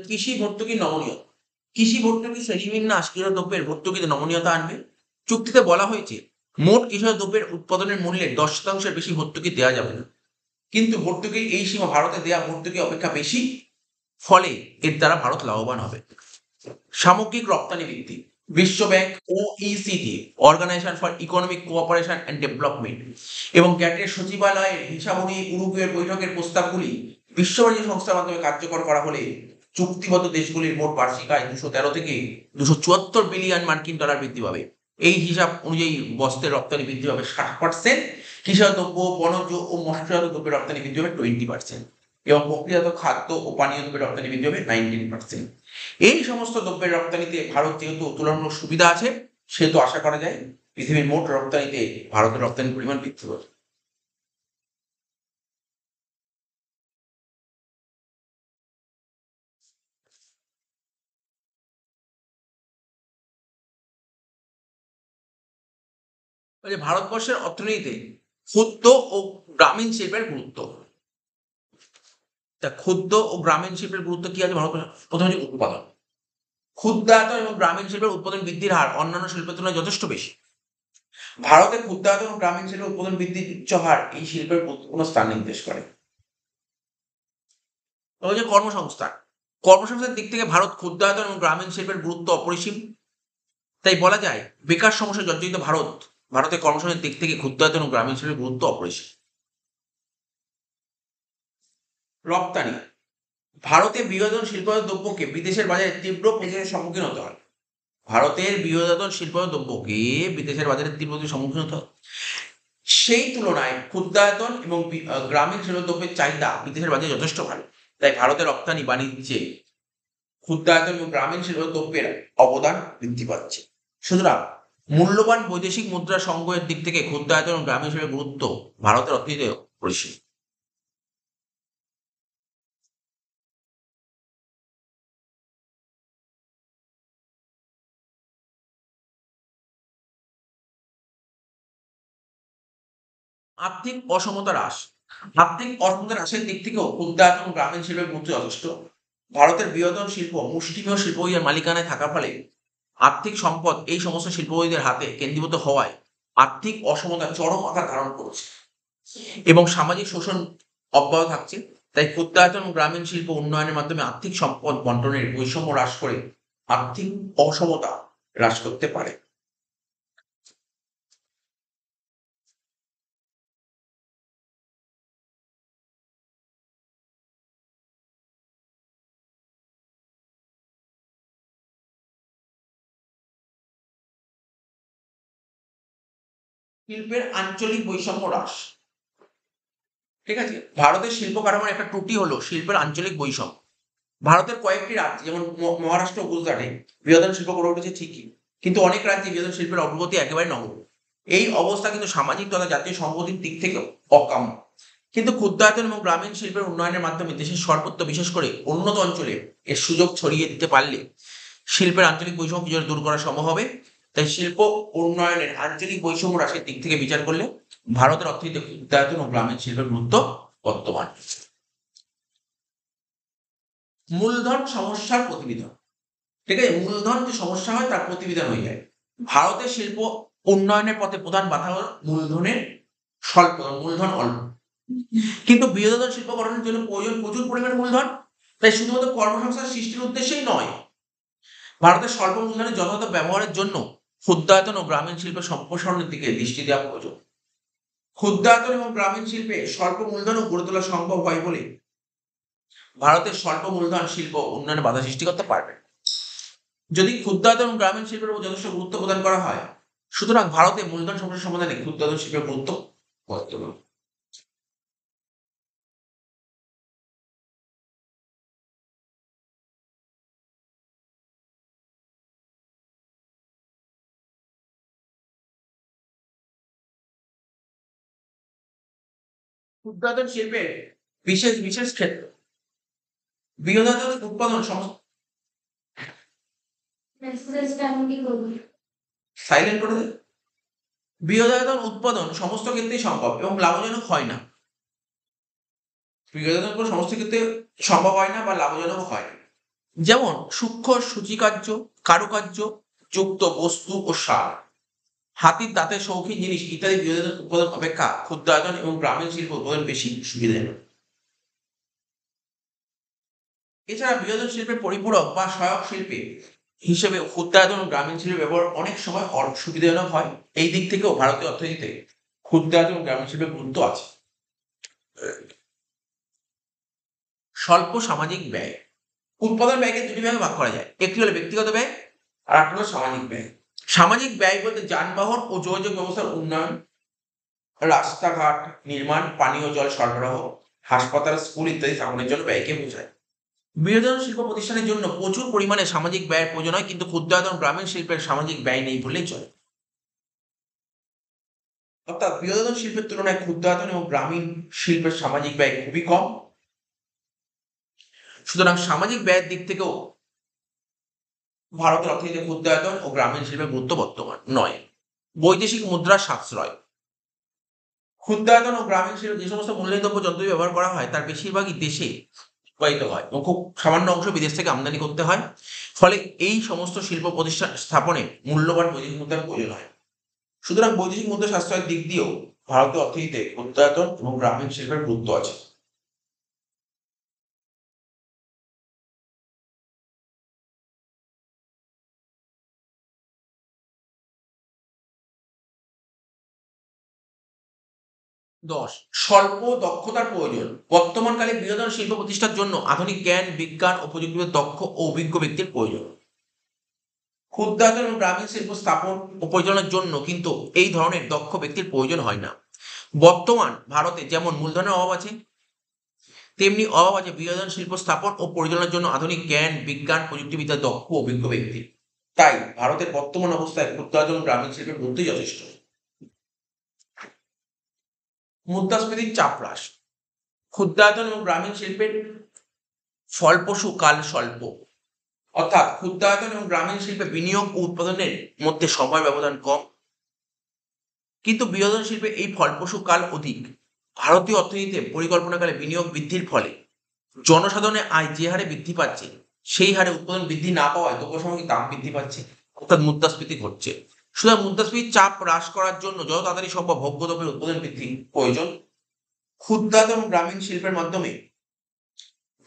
কৃষি ভর্তুকি নমনীয়। কৃষি ভর্তুকি শ্রেণীবিন্যাস কৃষিজাত দ্রব্যের ভর্তুকিতে নমনীয়তা আনবে। চুক্তিতে বলা হয়েছে মোট কৃষিজাত দ্রব্যের উৎপাদনের মূল্যের 10% বেশি ভর্তুকি দেওয়া যাবে না, কিন্তু ভর্তুকির এই সীমা ভারতে দেওয়া ভর্তুকি অপেক্ষা বেশি। ফলে এর দ্বারা ভারত লাভবান হবে। সামগ্রিক রপ্তানি বৃদ্ধি। বিশ্ব bank, OECD organisation for economic cooperation and development এবং গ্যাটের সচিবালয়ের হিসাবনী উরুগুয়ের বৈঠকের প্রস্তাবগুলি বিশ্ব বাণিজ্য সংস্থার মাধ্যমে কার্যকর করা হলে চুক্তিবদ্ধ দেশগুলির মোট বার্ষিক আয় 213 থেকে 274 বিলিয়ন মার্কিন ডলার বৃদ্ধি পাবে। এই হিসাব অনুযায়ী বস্ত্রের রপ্তানি বৃদ্ধি পাবে 60%, কৃষিজাত দ্রব্য, বনজ ও মৎস্যজাত দ্রব্যের রপ্তানি বৃদ্ধি পাবে 20% এবং প্রক্রিয়াজাত খাদ্য ও পানীয় দ্রব্যের রপ্তানি বৃদ্ধি পাবে 19%। এই সমস্ত দ্রব্যের রপ্তানিতে ভারত যেহেতু তুলনামূলক সুবিধা আছে, সেহেতু আশা করা যায় পৃথিবীর মোট রপ্তানিতে ভারতের রপ্তানির পরিমাণ বৃদ্ধি পাবে। ভারতবর্ষের অর্থনীতিতে ক্ষুদ্র ও গ্রামীণ শিল্পের গুরুত্ব। ক্ষুদ্র ও গ্রামীণ শিল্পের গুরুত্ব কি আছে ভারত? প্রথমে হচ্ছে উৎপাদন। ক্ষুদ্রায়তন এবং গ্রামীণ শিল্পের উৎপাদন বৃদ্ধির হার অন্যান্য শিল্পের তুলনায় যথেষ্ট বেশি। ভারতে ক্ষুদ্রায়তন ও গ্রামীণ শিল্পের উৎপাদন বৃদ্ধির উচ্চ হার এই শিল্পের গুরুত্বপূর্ণ স্থান নির্দেশ করে। কর্মসংস্থান। কর্মসংস্থানের দিক থেকে ভারত ক্ষুদ্রায়তন এবং গ্রামীণ শিল্পের গুরুত্ব অপরিসীম। তাই বলা যায় বেকার সমস্যা জর্জরিত ভারতের কর্মসংস্থানের দিক থেকে ক্ষুদ্রায়তন এবং গ্রামীণ শিল্পের গুরুত্ব অপরিসীম। রপ্তানি। ভারতে বৃহদায়তন শিল্পায়িত দ্রব্যকে বিদেশের বাজারে তীব্র প্রতিযোগিতার সম্মুখীন হতে হয়। ভারতের বৃহদায়তন শিল্পায়িত দ্রব্যকে বিদেশের বাজারে তীব্র প্রতিযোগিতার সম্মুখীন হতে হয়। সেই তুলনায় ক্ষুদ্রায়তন এবং গ্রামীণ শিল্প দ্রব্যের চাহিদা বিদেশের বাজারে যথেষ্ট ভালো। তাই ভারতের রপ্তানি বাণিজ্যে ক্ষুদ্রায়তন এবং গ্রামীণ শিল্প দ্রব্যের অবদান বৃদ্ধি পাচ্ছে। সুতরাং মূল্যবান বৈদেশিক মুদ্রা সংগ্রহের দিক থেকে ক্ষুদ্রায়তন এবং গ্রামীণ শিল্পের গুরুত্ব ভারতের অর্থনীতিতে অপরিসীম। আর্থিক অসমতা হ্রাস। আর্থিক অসমতা হ্রাসের দিক থেকেও ক্ষুদ্রায়তন গ্রামীণ শিল্পের গুরুত্ব যথেষ্ট। ভারতের বৃহত্তম শিল্প মুষ্টিমেয় শিল্পপতিদের মালিকানায় থাকার ফলে আর্থিক সম্পদ এই সমস্ত শিল্পপতিদের হাতে কেন্দ্রীভূত হওয়ায় আর্থিক অসমতা চরম আকার ধারণ করছে এবং সামাজিক শোষণ অব্যাহত থাকছে। তাই ক্ষুদ্রায়তন গ্রামীণ শিল্প উন্নয়নের মাধ্যমে আর্থিক সম্পদ বন্টনের বৈষম্য হ্রাস করে আর্থিক অসমতা হ্রাস করতে পারে। শিল্পের আঞ্চলিক বৈষম্য হ্রাস। ঠিক আছে, ভারতের শিল্প কাঠামোর একটা ত্রুটি হলো শিল্পের আঞ্চলিক বৈষম্য। ভারতের কয়েকটি রাজ্য যেমন মহারাষ্ট্র ও গুজরাটে বৃহদায়ন শিল্প গড়ে উঠেছে ঠিকই, কিন্তু অনেক রাজ্যে বৃহদায়ন শিল্পের অগ্রগতি একেবারে নগণ্য। এই অবস্থা কিন্তু সামাজিক তথা জাতীয় সংহতির দিক থেকে অকাম্য। কিন্তু ক্ষুদ্রায়তন এবং গ্রামীণ শিল্পের উন্নয়নের মাধ্যমে দেশের সর্বত্র, বিশেষ করে উন্নত অঞ্চলে এর সুযোগ ছড়িয়ে দিতে পারলে শিল্পের আঞ্চলিক বৈষম্য কিছুটা দূর করা সম্ভব হবে। তাই শিল্প উন্নয়নের আঞ্চলিক বৈষম্য হ্রাসের দিক থেকে বিচার করলে ভারতের অর্থনীতিতে ক্ষুদ্রায়তন ও গ্রামীণ শিল্পের গুরুত্ব বর্তমান। মূলধন সমস্যার প্রতিবেদন। ঠিক আছে, মূলধন যে সমস্যা হয় তার প্রতিবেদন হয়ে যায়। ভারতের শিল্প উন্নয়নের পথে প্রধান বাধা হল মূলধনের স্বল্প, মূলধন অল্প। কিন্তু বৃহদায়তন শিল্প গঠনের জন্য প্রয়োজন প্রচুর পরিমাণ মূলধন। তাই শুধুমাত্র কর্মসংস্থান সৃষ্টির উদ্দেশ্যেই নয়, ভারতের স্বল্প মূলধনের যথাযথ ব্যবহারের জন্য ক্ষুদ্রায়তন ও গ্রামীণ শিল্পের সম্প্রসারণের দিকে দৃষ্টি দেওয়া প্রয়োজন। ক্ষুদ্রায়তন এবং গ্রামীণ শিল্পে স্বল্প মূলধনও গড়ে তোলা সম্ভব হয় বলে ভারতের স্বল্প মূলধন শিল্প উন্নয়নে বাধা সৃষ্টি করতে পারবে। যদি ক্ষুদ্রায়তন এবং গ্রামীণ শিল্পের উপর যথেষ্ট গুরুত্ব প্রদান করা হয়, সুতরাং ভারতে মূলধন সমস্যা সমাধানে ক্ষুদ্রায়তন শিল্পের গুরুত্ব বর্তমান। ক্ষুদ্রায়তন শিল্পের বিশেষ বিশেষ ক্ষেত্র। বৃহদায়তন উৎপাদন এক্সারসাইজটা আমি কি করবো? সাইলেন্ট করে দেয়। বৃহদায়তন উৎপাদন সমস্ত ক্ষেত্রেই সম্ভব এবং লাভজনক হয় না। বৃহদায়তন করে সমস্ত ক্ষেত্রে সম্ভব হয় না বা লাভজনক হয় না। যেমন সূক্ষ্ম সূচিকার্য, কারুকার্য যুক্ত বস্তু ও সার, হাতির দাঁতের শৌখিন জিনিস ইত্যাদি বৃহদায়তন উৎপাদন অপেক্ষা ক্ষুদ্রায়তন এবং গ্রামীণ শিল্প উৎপাদন বেশি সুবিধাজনক। এছাড়া বৃহদায়তন শিল্পের পরিপূরক বা সহায়ক শিল্পে হিসেবে ক্ষুদ্রায়তন ও গ্রামীণ শিল্পের ব্যবহার অনেক সময় সুবিধাজনক হয়। এই দিক থেকেও ভারতীয় অর্থনীতিতে ক্ষুদ্রায়তন ও গ্রামীণ শিল্পের গুরুত্ব আছে। স্বল্প সামাজিক ব্যয়। উৎপাদন ব্যয়কে দুটি ভাগে ভাগ করা যায়, একটি হলো ব্যক্তিগত ব্যয় আর একটা হলো সামাজিক ব্যয়। সামাজিক ব্যয় বলতে যানবাহন ও যোগাযোগ ব্যবস্থার উন্নয়ন, রাস্তাঘাট নির্মাণ, পানীয় জল সরবরাহ, হাসপাতাল, স্কুল ইত্যাদি স্থাপনের জন্য ব্যয়কে বোঝায়। বৃহদায়তন শিল্প প্রতিষ্ঠানের জন্য প্রচুর পরিমাণে সামাজিক ব্যয়ের প্রয়োজন হয়, কিন্তু ক্ষুদ্রায়তন গ্রামীণ শিল্পের সামাজিক ব্যয় নেই বললেই চলে। অর্থাৎ বৃহদায়তন শিল্পের তুলনায় ক্ষুদ্রায়তন এবং গ্রামীণ শিল্পের সামাজিক ব্যয় খুবই কম। সুতরাং সামাজিক ব্যয়ের দিক থেকেও ভারতের অর্থনীতিতে ক্ষুদ্রায়তন ও গ্রামীণ শিল্পের গুরুত্ব বর্তমান নয়। বৈদেশিক মুদ্রার সাশ্রয়। ক্ষুদ্রায়তন ও গ্রামীণ শিল্পে যে সমস্ত মূল্যদ্রব্য যন্ত্র ব্যবহার করা হয় তার বেশিরভাগই দেশে উৎপাদিত হয় এবং খুব সামান্য অংশ বিদেশ থেকে আমদানি করতে হয়। ফলে এই সমস্ত শিল্প প্রতিষ্ঠান স্থাপনে মূল্যবান বৈদেশিক মুদ্রার প্রয়োজন হয়। সুতরাং বৈদেশিক মুদ্রা সাশ্রয়ের দিক দিয়েও ভারতীয় অর্থনীতিতে ক্ষুদ্রায়তন এবং গ্রামীণ শিল্পের গুরুত্ব আছে। দশ, স্বল্প দক্ষতার প্রয়োজন। বর্তমানকালে বৃহদায়তন শিল্প প্রতিষ্ঠার জন্য আধুনিক জ্ঞান, বিজ্ঞান ও প্রযুক্তিতে দক্ষ ও অভিজ্ঞ ব্যক্তির প্রয়োজন। ক্ষুদ্রায়তন এবং গ্রামীণ শিল্প স্থাপন ও পরিচালনার জন্য কিন্তু এই ধরনের দক্ষ ব্যক্তির প্রয়োজন হয় না। বর্তমান ভারতে যেমন মূলধনের অভাব আছে, তেমনি অভাব আছে বৃহদায়তন শিল্প স্থাপন ও পরিচালনার জন্য আধুনিক জ্ঞান, বিজ্ঞান, প্রযুক্তিবিদ্যার দক্ষ ও অভিজ্ঞ ব্যক্তি। তাই ভারতের বর্তমান অবস্থায় ক্ষুদ্রায়তন গ্রামীণ শিল্পের গুরুত্বই যথেষ্ট। মুদ্রাস্ফীতির চাপ হ্রাস। ক্ষুদ্রায়তন এবং গ্রামীণ শিল্পের ফলপ্রসূ কাল স্বল্প, অর্থাৎ ক্ষুদ্রায়তন এবং গ্রামীণ শিল্পে বিনিয়োগ ও উৎপাদনের মধ্যে সময় ব্যবধান কম, কিন্তু বৃহদায়তন শিল্পে এই ফলপ্রসূ কাল অধিক। ভারতীয় অর্থনীতিতে পরিকল্পনাকালে বিনিয়োগ বৃদ্ধির ফলে জনসাধারণের আয় যে হারে বৃদ্ধি পাচ্ছে সেই হারে উৎপাদন বৃদ্ধি না পাওয়ায় দ্রব্যসামগ্রীর দাম বৃদ্ধি পাচ্ছে, অর্থাৎ মুদ্রাস্ফীতি ঘটছে। সুতরাং মুদ্রাস্ফীতির চাপ হ্রাস করার জন্য যত তাড়াতাড়ি সম্ভব ভোগ্য দ্রব্যের উৎপাদন বৃদ্ধি প্রয়োজন। ক্ষুদ্রায়তন এবং গ্রামীণ শিল্পের মাধ্যমে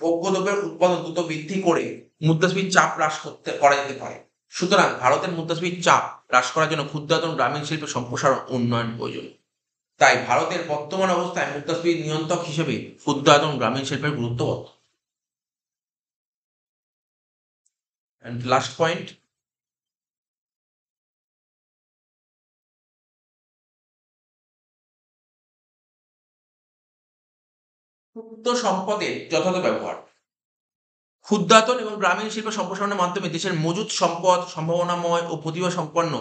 ভোগ্য দ্রব্যের উৎপাদন দ্রুত বৃদ্ধি করে মুদ্রাস্ফীতির চাপ হ্রাস করা যেতে পারে। সুতরাং ভারতের মুদ্রাস্ফীতির চাপ হ্রাস করার জন্য ক্ষুদ্রায়তন গ্রামীণ শিল্পের সম্প্রসারণ উন্নয়ন প্রয়োজন। তাই ভারতের বর্তমান অবস্থায় মুদ্রাস্ফীতির নিয়ন্ত্রক হিসেবে ক্ষুদ্রায়তন গ্রামীণ শিল্পের গুরুত্ব বর্তমান। And last point, ক্ষুদ্র সম্পদের যথাযথ ব্যবহার। ক্ষুদ্রায়তন এবং গ্রামীণ শিল্প সম্প্রসারণের মাধ্যমে দেশের মজুদ সম্পদ, সম্ভাবনাময় ও প্রতিভা সম্পন্ন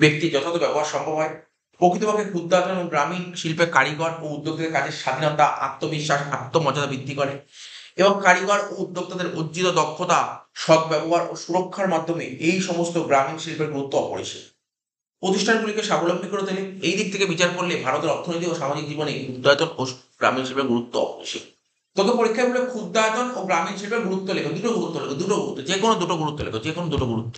ব্যক্তির যথাযথ ব্যবহার সম্ভব হয়। প্রকৃতপক্ষে ক্ষুদ্রায়তন এবং গ্রামীণ শিল্পের কারিগর ও উদ্যোক্তাদের কাজের স্বাধীনতা, আত্মবিশ্বাস, আত্মমর্যাদা বৃদ্ধি করে এবং কারিগর ও উদ্যোক্তাদের অর্জিত দক্ষতা, সদ্ব্যবহার ও সুরক্ষার মাধ্যমে এই সমস্ত গ্রামীণ শিল্পের গুরুত্ব অপরিসীম। প্রতিষ্ঠানগুলিকে স্বাবলম্বী করে তোলে। এই দিক থেকে বিচার করলে ভারতের অর্থনৈতিক ও সামাজিক জীবনে ক্ষুদ্রায়তন ও গ্রামীণ শিল্পের গুরুত্ব অপরিসীম। তোকে পরীক্ষায় বলে ক্ষুদ্রায়তন ও গ্রামীণ শিল্পের গুরুত্ব লেখো, দুটো গুরুত্ব যে কোনো দুটো গুরুত্ব লেখো, যে কোনো দুটো গুরুত্ব,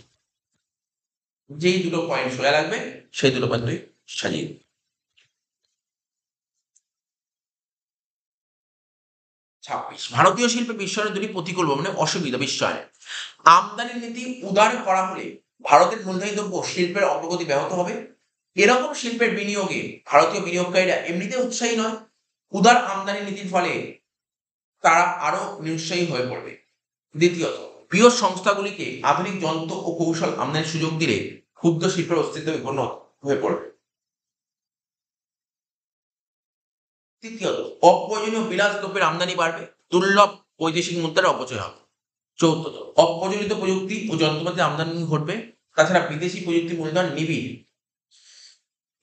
যেই দুটো পয়েন্ট সোজা লাগবে সেই দুটো পয়েন্ট তুই সাজিয়ে দিবি। 26, ভারতীয় শিল্পে বিশ্বায়নের দুটি প্রতিকূল মানে অসুবিধা বিশ্বায়নের। আমদানি নীতি উদার করা হলে ভারতের মূলধনী দ্রব্য শিল্পের অগ্রগতি ব্যাহত হবে। এরকম শিল্পের বিনিয়োগে ভারতীয় বিনিয়োগকারীরা এমনিতে উৎসাহী নয়। উদার আমদানি নীতির ফলে তারা আরো নিরুৎসাহী হয়ে পড়বে। দ্বিতীয়ত, বৃহৎ সংস্থাগুলিকে আধুনিক যন্ত্র ও কৌশল আমদানির সুযোগ দিলে ক্ষুদ্র শিল্পের অস্তিত্ব বিপন্ন হয়ে পড়বে। তৃতীয়ত, অপ্রয়োজনীয় বিলাস দ্রব্যের আমদানি বাড়বে, দুর্লভ বৈদেশিক মুদ্রার অপচয় হবে। চতুর্থত, অপ্রচলিত প্রযুক্তি ও যন্ত্রপাতি আমদানি ঘটবে। তাছাড়া বিদেশি প্রযুক্তি মূলধন নিবিড়।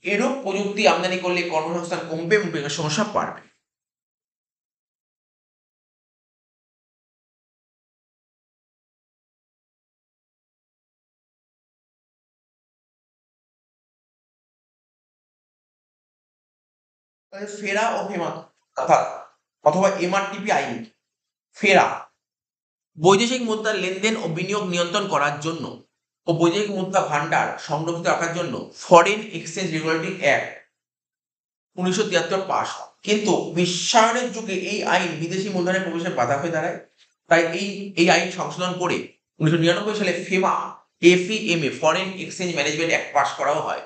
এরূপ প্রযুক্তি আমদানি করলে কর্মসংস্থান কমবে এবং বেকার সমস্যা বাড়বে। ফেরা ও ফেমা অথবা এমআরটিপি আইন। ফেরা, বৈদেশিক মুদ্রার লেনদেন ও বিনিয়োগ নিয়ন্ত্রণ করার জন্য ও বৈদেশিক মুদ্রা ভান্ডার সংরক্ষিত রাখার জন্য foreign exchange regulatory act 1973 pass হয়। কিন্তু বিশ্বায়নের যুগে এই আইন বিদেশি মূলধনের প্রবেশে বাধা হয়ে দাঁড়ায়। তাই এই আইন সংশোধন করে 1999 সালে FEMA foreign exchange management act pass করাও হয়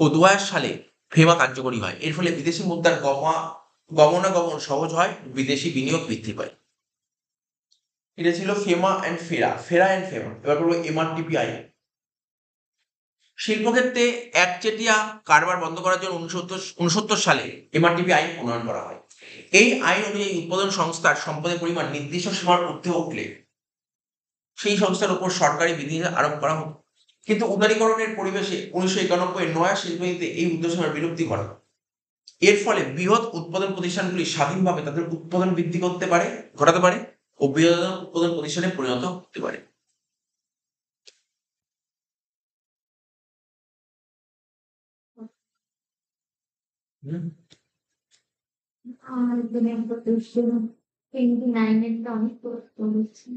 ও 2000 সালে ফেমা কার্যকরী হয়। এর ফলে বিদেশি মুদ্রার গমনাগমন সহজ হয়, বিদেশি বিনিয়োগ বৃদ্ধি পায়। এটা ছিল ফেমা অ্যান্ড ফেরা অ্যান্ড ফেমা। এবার বলবো এমআরটিপি আইন। শিল্পক্ষেত্রে একচেটিয়া কারবার বন্ধ করার জন্য 1969 সালে এমআরটিপি আইন প্রণয়ন করা হয়। এই আইন অনুযায়ী উৎপাদন সংস্থার সম্পদের পরিমাণ নির্দিষ্ট সীমার ঊর্ধ্বে উঠলে সেই সংস্থার উপর সরকারি বিধি আরোপ করা হতো। কিন্তু উদারীকরণের পরিবেশে 1991 নয়া শিল্পনীতিতে এই উদ্দেশ্যের বিলুপ্তি করা হয়। এর ফলে বৃহৎ উৎপাদন প্রতিষ্ঠানগুলি স্বাধীনভাবে তাদের উৎপাদন বৃদ্ধি ঘটাতে পারে ও বৃহৎ উৎপাদন প্রতিষ্ঠানে পরিণত হতে পারে। আমার দিনের কোশ্চেন 29 অনেক প্রশ্ন হচ্ছে।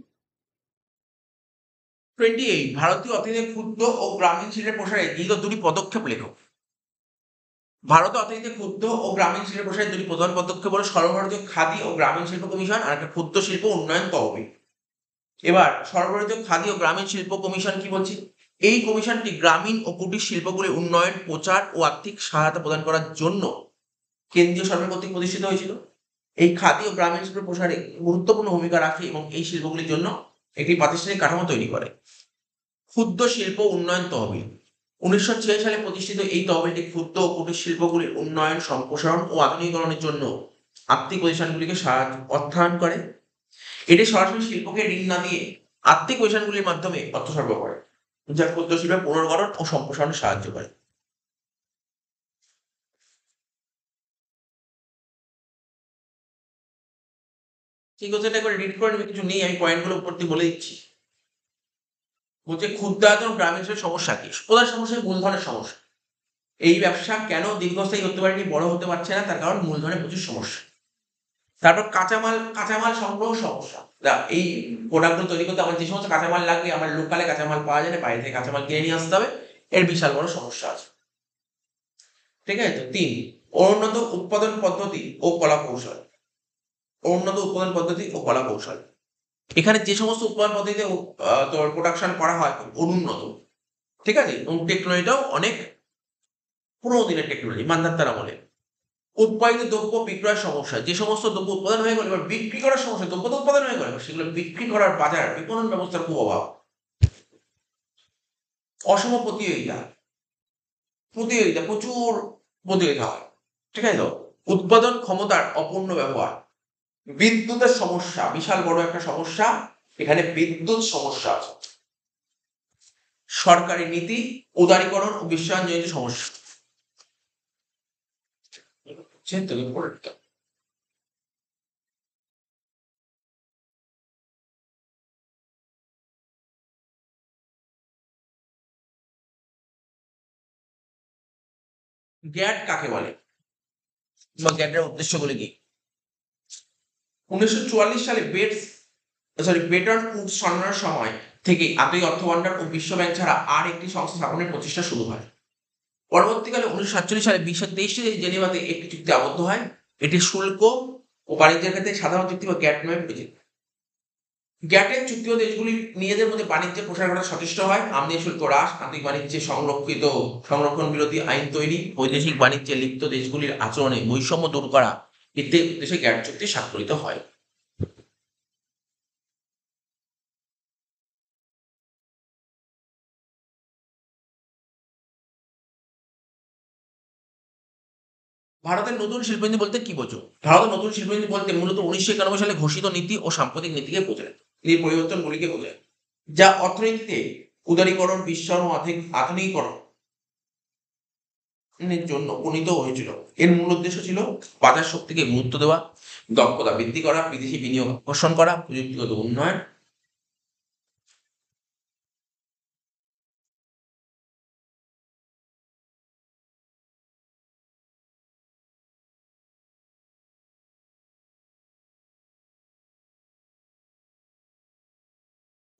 28, ভারতীয় অর্থনীতির ক্ষুদ্র ও গ্রামীণ শিল্পের প্রসারে দুটি পদক্ষেপ লেখো। ভারতীয় অর্থনীতির ক্ষুদ্র ও গ্রামীণ শিল্পের প্রসারে দুটি প্রধান পদক্ষেপ হলো সর্বভারতীয় খাদি ও গ্রামীণ শিল্প কমিশন আর একটা ক্ষুদ্র শিল্প উন্নয়ন তহবিল। এবার সর্বভারতীয় খাদি ও গ্রামীণ শিল্প কমিশন কি বলছি? এই কমিশনটি গ্রামীণ ও কুটির শিল্পগুলির উন্নয়ন, প্রচার ও আর্থিক সহায়তা প্রদান করার জন্য কেন্দ্রীয় সরকার কর্তৃক প্রতিষ্ঠিত হয়েছিল। এই খাদি ও গ্রামীণ শিল্পের প্রসারে গুরুত্বপূর্ণ ভূমিকা রাখে এবং এই শিল্পগুলির জন্য একটি প্রাতিষ্ঠানিক কাঠামো তৈরি করে। ক্ষুদ্র শিল্প উন্নয়ন তহবিল 1906 সালে প্রতিষ্ঠিত। এই তহবিলটি ক্ষুদ্র ও কুটির শিল্পগুলির উন্নয়ন, সম্প্রসারণ ও আধুনিকরণের জন্য আর্থিক প্রতিষ্ঠানগুলিকে অর্থায়ন করে। এটি সরাসরি শিল্পকে ঋণ না দিয়ে আর্থিক প্রতিষ্ঠানগুলির মাধ্যমে অর্থ সরবরাহ করে, যা ক্ষুদ্র শিল্পের পুনর্গঠন ও সম্প্রসারণে সাহায্য করে। ঠিক আছে, এটা করে রিড করে নেবে, কিছু নেই, আমি পয়েন্টগুলো উপর দিয়ে বলে দিচ্ছি। বলছে ক্ষুদ্রায়তন গ্রামীণ শিল্পের সমস্যা কি? প্রধান সমস্যা মূলধনের সমস্যা। এই ব্যবসা কেন দীর্ঘস্থায়ী হতে পারেনি, বড় হতে পারছে না? তার কারণ মূলধনের প্রচুর সমস্যা। তারপর কাঁচামাল সংগ্রহ সমস্যা। এই প্রোডাক্টগুলো তৈরি করতে আমার যে সমস্ত কাঁচামাল লাগবে, আমার লোকালে কাঁচামাল পাওয়া যায় না, বাইরে থেকে কাঁচামাল কিনে নিয়ে আসতে হবে, এর বিশাল বড় সমস্যা আছে। ঠিক আছে। তো 3, অনুন্নত উৎপাদন পদ্ধতি ও কলা কৌশল। এখানে যে সমস্ত উৎপাদন পদ্ধতিতে তোর প্রোডাকশন করা হয় খুব অনুন্নত, ঠিক আছে, এবং টেকনোলজিটাও অনেক পুরোনো দিনের টেকনোলজি, মান্ধাতার আমলে। উৎপাদিত দ্রব্য বিক্রয়ের সমস্যা, যে সমস্ত দ্রব্য উৎপাদন হয়ে গেল এবার বিক্রি করার সমস্যা, দ্রব্য তো উৎপাদন হয়ে গেল সেগুলো বিক্রি করার বাজার বিপণন ব্যবস্থার খুব অভাব। অসম প্রতিযোগিতা, প্রচুর প্রতিযোগিতা হয়, ঠিক আছে তো। উৎপাদন ক্ষমতার অপূর্ণ ব্যবহার, বিদ্যুতের সমস্যা বিশাল বড় একটা সমস্যা, এখানে বিদ্যুৎ সমস্যা আছে। সরকারি নীতি, উদারীকরণ ও বিশ্বায়নজনিত সমস্যা। গ্যাট কাকে বলে বা গ্যাটের উদ্দেশ্যগুলি কি? 1944 সালে বেটন উডস সন্ন্যাসের সময় থেকে আন্তর্জাতিক অর্থ ভান্ডার ও বিশ্ব ব্যাংক ছাড়া আর একটি সংস্থা স্থাপনের প্রচেষ্টা শুরু হয়। পরবর্তীকালে 1947 সালে 23 জেনেভাতে একটি চুক্তি আবদ্ধ হয়। এটি শুল্ক ও বাণিজ্যের ক্ষেত্রে সাধারণ চুক্তি বা গ্যাট নামে পরিচিত। গ্যাটের চুক্তিও দেশগুলি নিজেদের মধ্যে বাণিজ্যের প্রসার ঘটাতে সচেষ্ট হয়। আমদানি শুল্ক হ্রাস, আন্তরিক বাণিজ্যে সংরক্ষণ বিরোধী আইন তৈরি, বৈদেশিক বাণিজ্যে লিপ্ত দেশগুলির আচরণে বৈষম্য দূর করা ইত্যাদি উদ্দেশ্যে গ্যাট চুক্তি স্বাক্ষরিত হয়। ভারতের নতুন শিল্পনীতি বলতে কি বোঝো? ভারতের নতুন শিল্পনীতি বলতে মূলত 1991 সালে ঘোষিত নীতি ও সাম্প্রতিক নীতিকে বোঝায়, নীতি পরিবর্তনগুলিকে বোঝায়, যা অর্থনীতিতে উদারীকরণ, বিশ্বায়ন ও আধুনিকীকরণের জন্য প্রণীত হয়েছিল। এর মূল উদ্দেশ্য ছিল বাজার শক্তিকে গুরুত্ব দেওয়া, দক্ষতা বৃদ্ধি করা, বিদেশি বিনিয়োগ আকর্ষণ করা, প্রযুক্তিগত উন্নয়ন।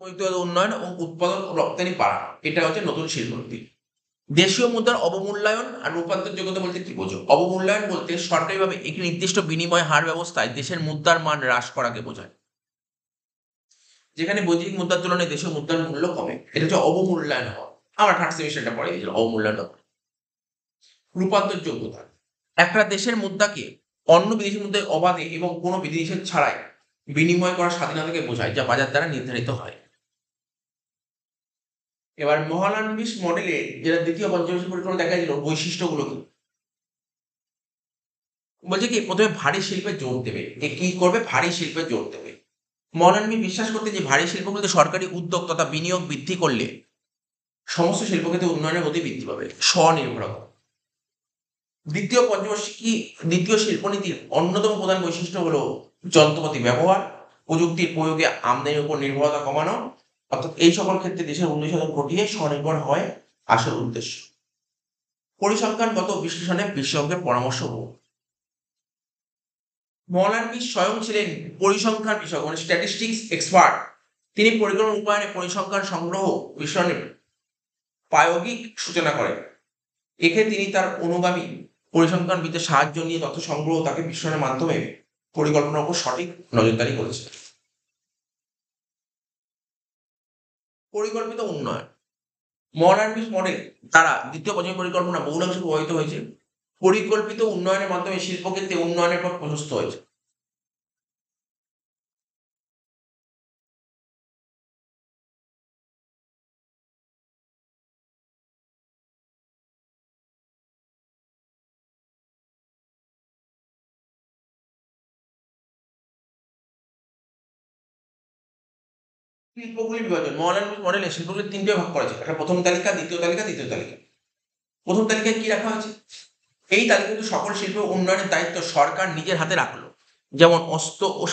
প্রযুক্তিগত উন্নয়ন এবং উৎপাদন ও রপ্তানি বাড়ানো, এটা হচ্ছে নতুন শিল্পনীতি। দেশীয় মুদ্রার অবমূল্যায়ন আর রূপান্তর যোগ্যতা বলতে কি বোঝো? অবমূল্যায়ন বলতে সরকারিভাবে একটি নির্দিষ্ট বিনিময় হার ব্যবস্থায় দেশের মুদ্রার মান হ্রাস করাকে বোঝায়, যেখানে বৈদেশিক মুদ্রার তুলনায় দেশীয় মুদ্রার মূল্য কমে, এটা হচ্ছে অবমূল্যায়ন হওয়া। আমরা থার্ড সেমিস্টারটা পড়ে দিয়েছিল অবমূল্যায়ন। রূপান্তর যোগ্যতা, একটা দেশের মুদ্রাকে অন্য বিদেশি মুদ্রায় অবাধে এবং কোনো বিধিনিষেধ ছাড়াই বিনিময় করার স্বাধীনতাকে বোঝায়, যা বাজার দ্বারা নির্ধারিত হয়। এবার মহালানবিশ মডেলে যেটা দ্বিতীয় পঞ্চবার্ষিক পরিকল্পনা দেখা গেল বৈশিষ্ট্যগুলো কি বলছে, কি প্রথমে ভারী শিল্পে জোর দেবে। এ কি করবে? ভারী শিল্পে জোর দেবে। মহালানবি বিশ্বাস করতে যে ভারী শিল্পগুলোতে সরকারি উদ্যোগ তথা বিনিয়োগ বৃদ্ধি করলে সমস্ত শিল্পক্ষেত্রে উন্নয়নের গতি বৃদ্ধি পাবে, স্বনির্ভরতা। দ্বিতীয় শিল্পনীতির অন্যতম প্রধান বৈশিষ্ট্য হলো যন্ত্রপাতি ব্যবহার, প্রযুক্তির প্রয়োগে আমদানির উপর নির্ভরতা কমানো, অর্থাৎ এই সকল ক্ষেত্রে দেশের উন্নতি সাধন ঘটিয়ে স্বনির্ভর হয় আসল উদ্দেশ্য। পরিসংখ্যানগত বিশ্লেষণে বিশেষজ্ঞের পরামর্শ হোক। মৌলানবী স্বয়ং ছিলেন পরিসংখ্যান বিশেষজ্ঞ, মানে স্ট্যাটিস্টিক্স এক্সপার্ট। তিনি পরিকল্পনা রূপায়ণে পরিসংখ্যান সংগ্রহ বিশ্লেষণের প্রায়োগিক সূচনা করেন। এক্ষেত্রে তিনি তার অনুগামী পরিসংখ্যানবিদদের সাহায্য নিয়ে তথ্য সংগ্রহ তাকে বিশ্লেষণের মাধ্যমে পরিকল্পনার উপর সঠিক নজরদারি করেছে। পরিকল্পিত উন্নয়ন, মডার্নিস্ট মডেল দ্বারা দ্বিতীয় পর্যায় পরিকল্পনা বহুলাংশে প্রভাবিত হয়েছে। পরিকল্পিত উন্নয়নের মাধ্যমে শিল্পক্ষেত্রে উন্নয়নের পথ প্রশস্ত হয়েছে। শিল্পগুলি বিভাজন, মডার্নিস্ট মডেলে শিল্পগুলি তিনটে ভাগ করা আছে, একটা প্রথম তালিকা, দ্বিতীয় তালিকা, তৃতীয় তালিকা। প্রথম তালিকায় কি রাখা হয়েছে? এই তালিকা কিন্তু সকল শিল্প উন্নয়নের দায়িত্ব সরকার নিজের হাতে রাখলো, যেমন অস্ত্র ও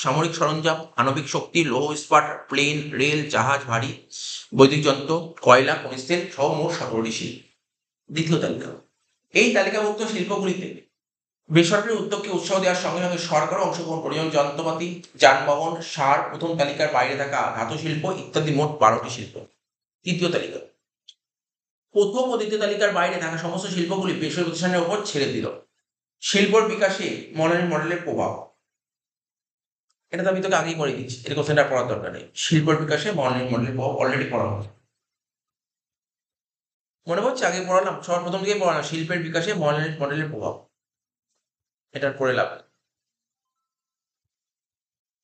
সামরিক সরঞ্জাম, আণবিক শক্তি, লৌহ ইস্পাত, প্লেন, রেল, জাহাজ, ভারী বৈদ্যুতিক যন্ত্র, কয়লা, খনিজ তেল সহ মোট 17টি শিল্প। দ্বিতীয় তালিকা, এই তালিকাভুক্ত শিল্পগুলিতে বেসরকারি উদ্যোগকে উৎসাহ দেওয়ার সঙ্গে সঙ্গে সরকারও অংশগ্রহণ করে, যেমন যন্ত্রপাতি, যানবাহন, সার, প্রথম তালিকার বাইরে থাকা ধাতু শিল্প ইত্যাদি মোট 12টি শিল্প। তৃতীয় তালিকা, প্রথম ও দ্বিতীয় তালিকার বাইরে থাকা সমস্ত শিল্পগুলি বেসরকারি প্রতিষ্ঠানের উপর ছেড়ে দিল। শিল্পর বিকাশে মডার্ন মডেলের প্রভাব, এটা তো আমি তোকে আগেই পড়িয়ে দিচ্ছি, এটা কোশ্চেনটা পড়ার দরকার নেই। শিল্পের বিকাশে মডেলের প্রভাব অলরেডি পড়ানো হয়েছে। মনে পড়ছে আগে পড়ালাম, সবার প্রথম দিকেই পড়ালাম শিল্পের বিকাশে মডেলের প্রভাব, এটার পড়ে লাভ নেই।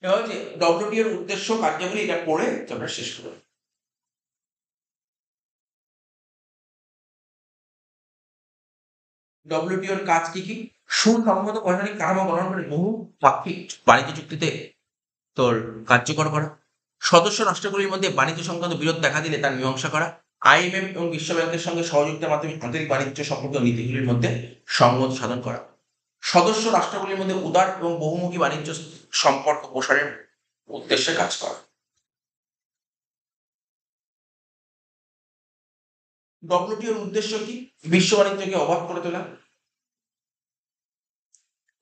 এবার হচ্ছে ডব্লিউটিও এর উদ্দেশ্য কার্যাবলী, এটা পড়ে আমরা শেষ করব। ডব্লিউটিও এর কাজ কি কি? সুসংহত প্রশাসনিক কাঠামো গঠন করে বহু পাক্ষিক বাণিজ্য চুক্তিতে তোর কার্যকর করা, সদস্য রাষ্ট্রগুলির মধ্যে বাণিজ্য সংক্রান্ত বিরোধ দেখা দিলে তার মীমাংসা করা, আইএমএফ এবং বিশ্ব ব্যাংকের সঙ্গে সহযোগিতার মাধ্যমে আন্তর্জাতিক বাণিজ্য সম্পর্কিত নীতিগুলির মধ্যে সংহত সাধন করা, সদস্য রাষ্ট্রগুলির মধ্যে উদার এবং বহুমুখী বাণিজ্য সম্পর্ক প্রসারের উদ্দেশ্যে কাজ করা। ডব্লিউটিওর উদ্দেশ্য কি? বিশ্ব বাণিজ্যকে অবাধ করে তোলা,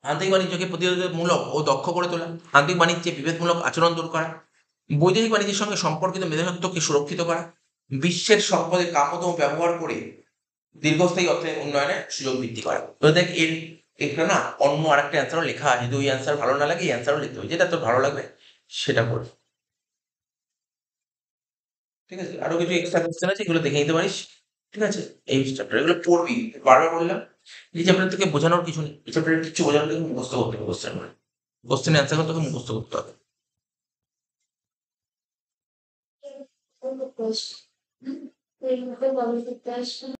আন্তরিক বাণিজ্যকে প্রতিরোধমূলক ও দক্ষ করে তোলা, আন্তরিক বাণিজ্যে বিভেদমূলক আচরণ দূর করা, বৈদেশিক বাণিজ্যের সঙ্গে সম্পর্কিত মেধাস্বত্বকে সুরক্ষিত করা, বিশ্বের সম্পদের কামতম ব্যবহার করে দীর্ঘস্থায়ী অর্থনৈতিক উন্নয়নের সুযোগ বৃদ্ধি করা। তো দেখ এটা না অন্য আরেকটা অ্যান্সারও লেখা আছে, যদি ওই অ্যান্সার ভালো না লাগে এই অ্যান্সারও লিখতে হবে, যেটা তোর ভালো লাগবে সেটা করবে। ঠিক আছে, আরো কিছু এক্সট্রা কোশ্চেন আছে, এগুলো দেখে নিতে পারিস। ঠিক আছে, এই চ্যাপ্টার এগুলো পড়বি, বারবার বললাম এই চ্যাপ্টার থেকে বোঝানোর কিছু নেই, এই চ্যাপ্টারে কিছু বোঝানোর থেকে মুখস্থ করতে হবে, কোশ্চেনের অ্যান্সার তোকে মুখস্থ করতে হবে। Depois, né? Ele não foi logo que teste.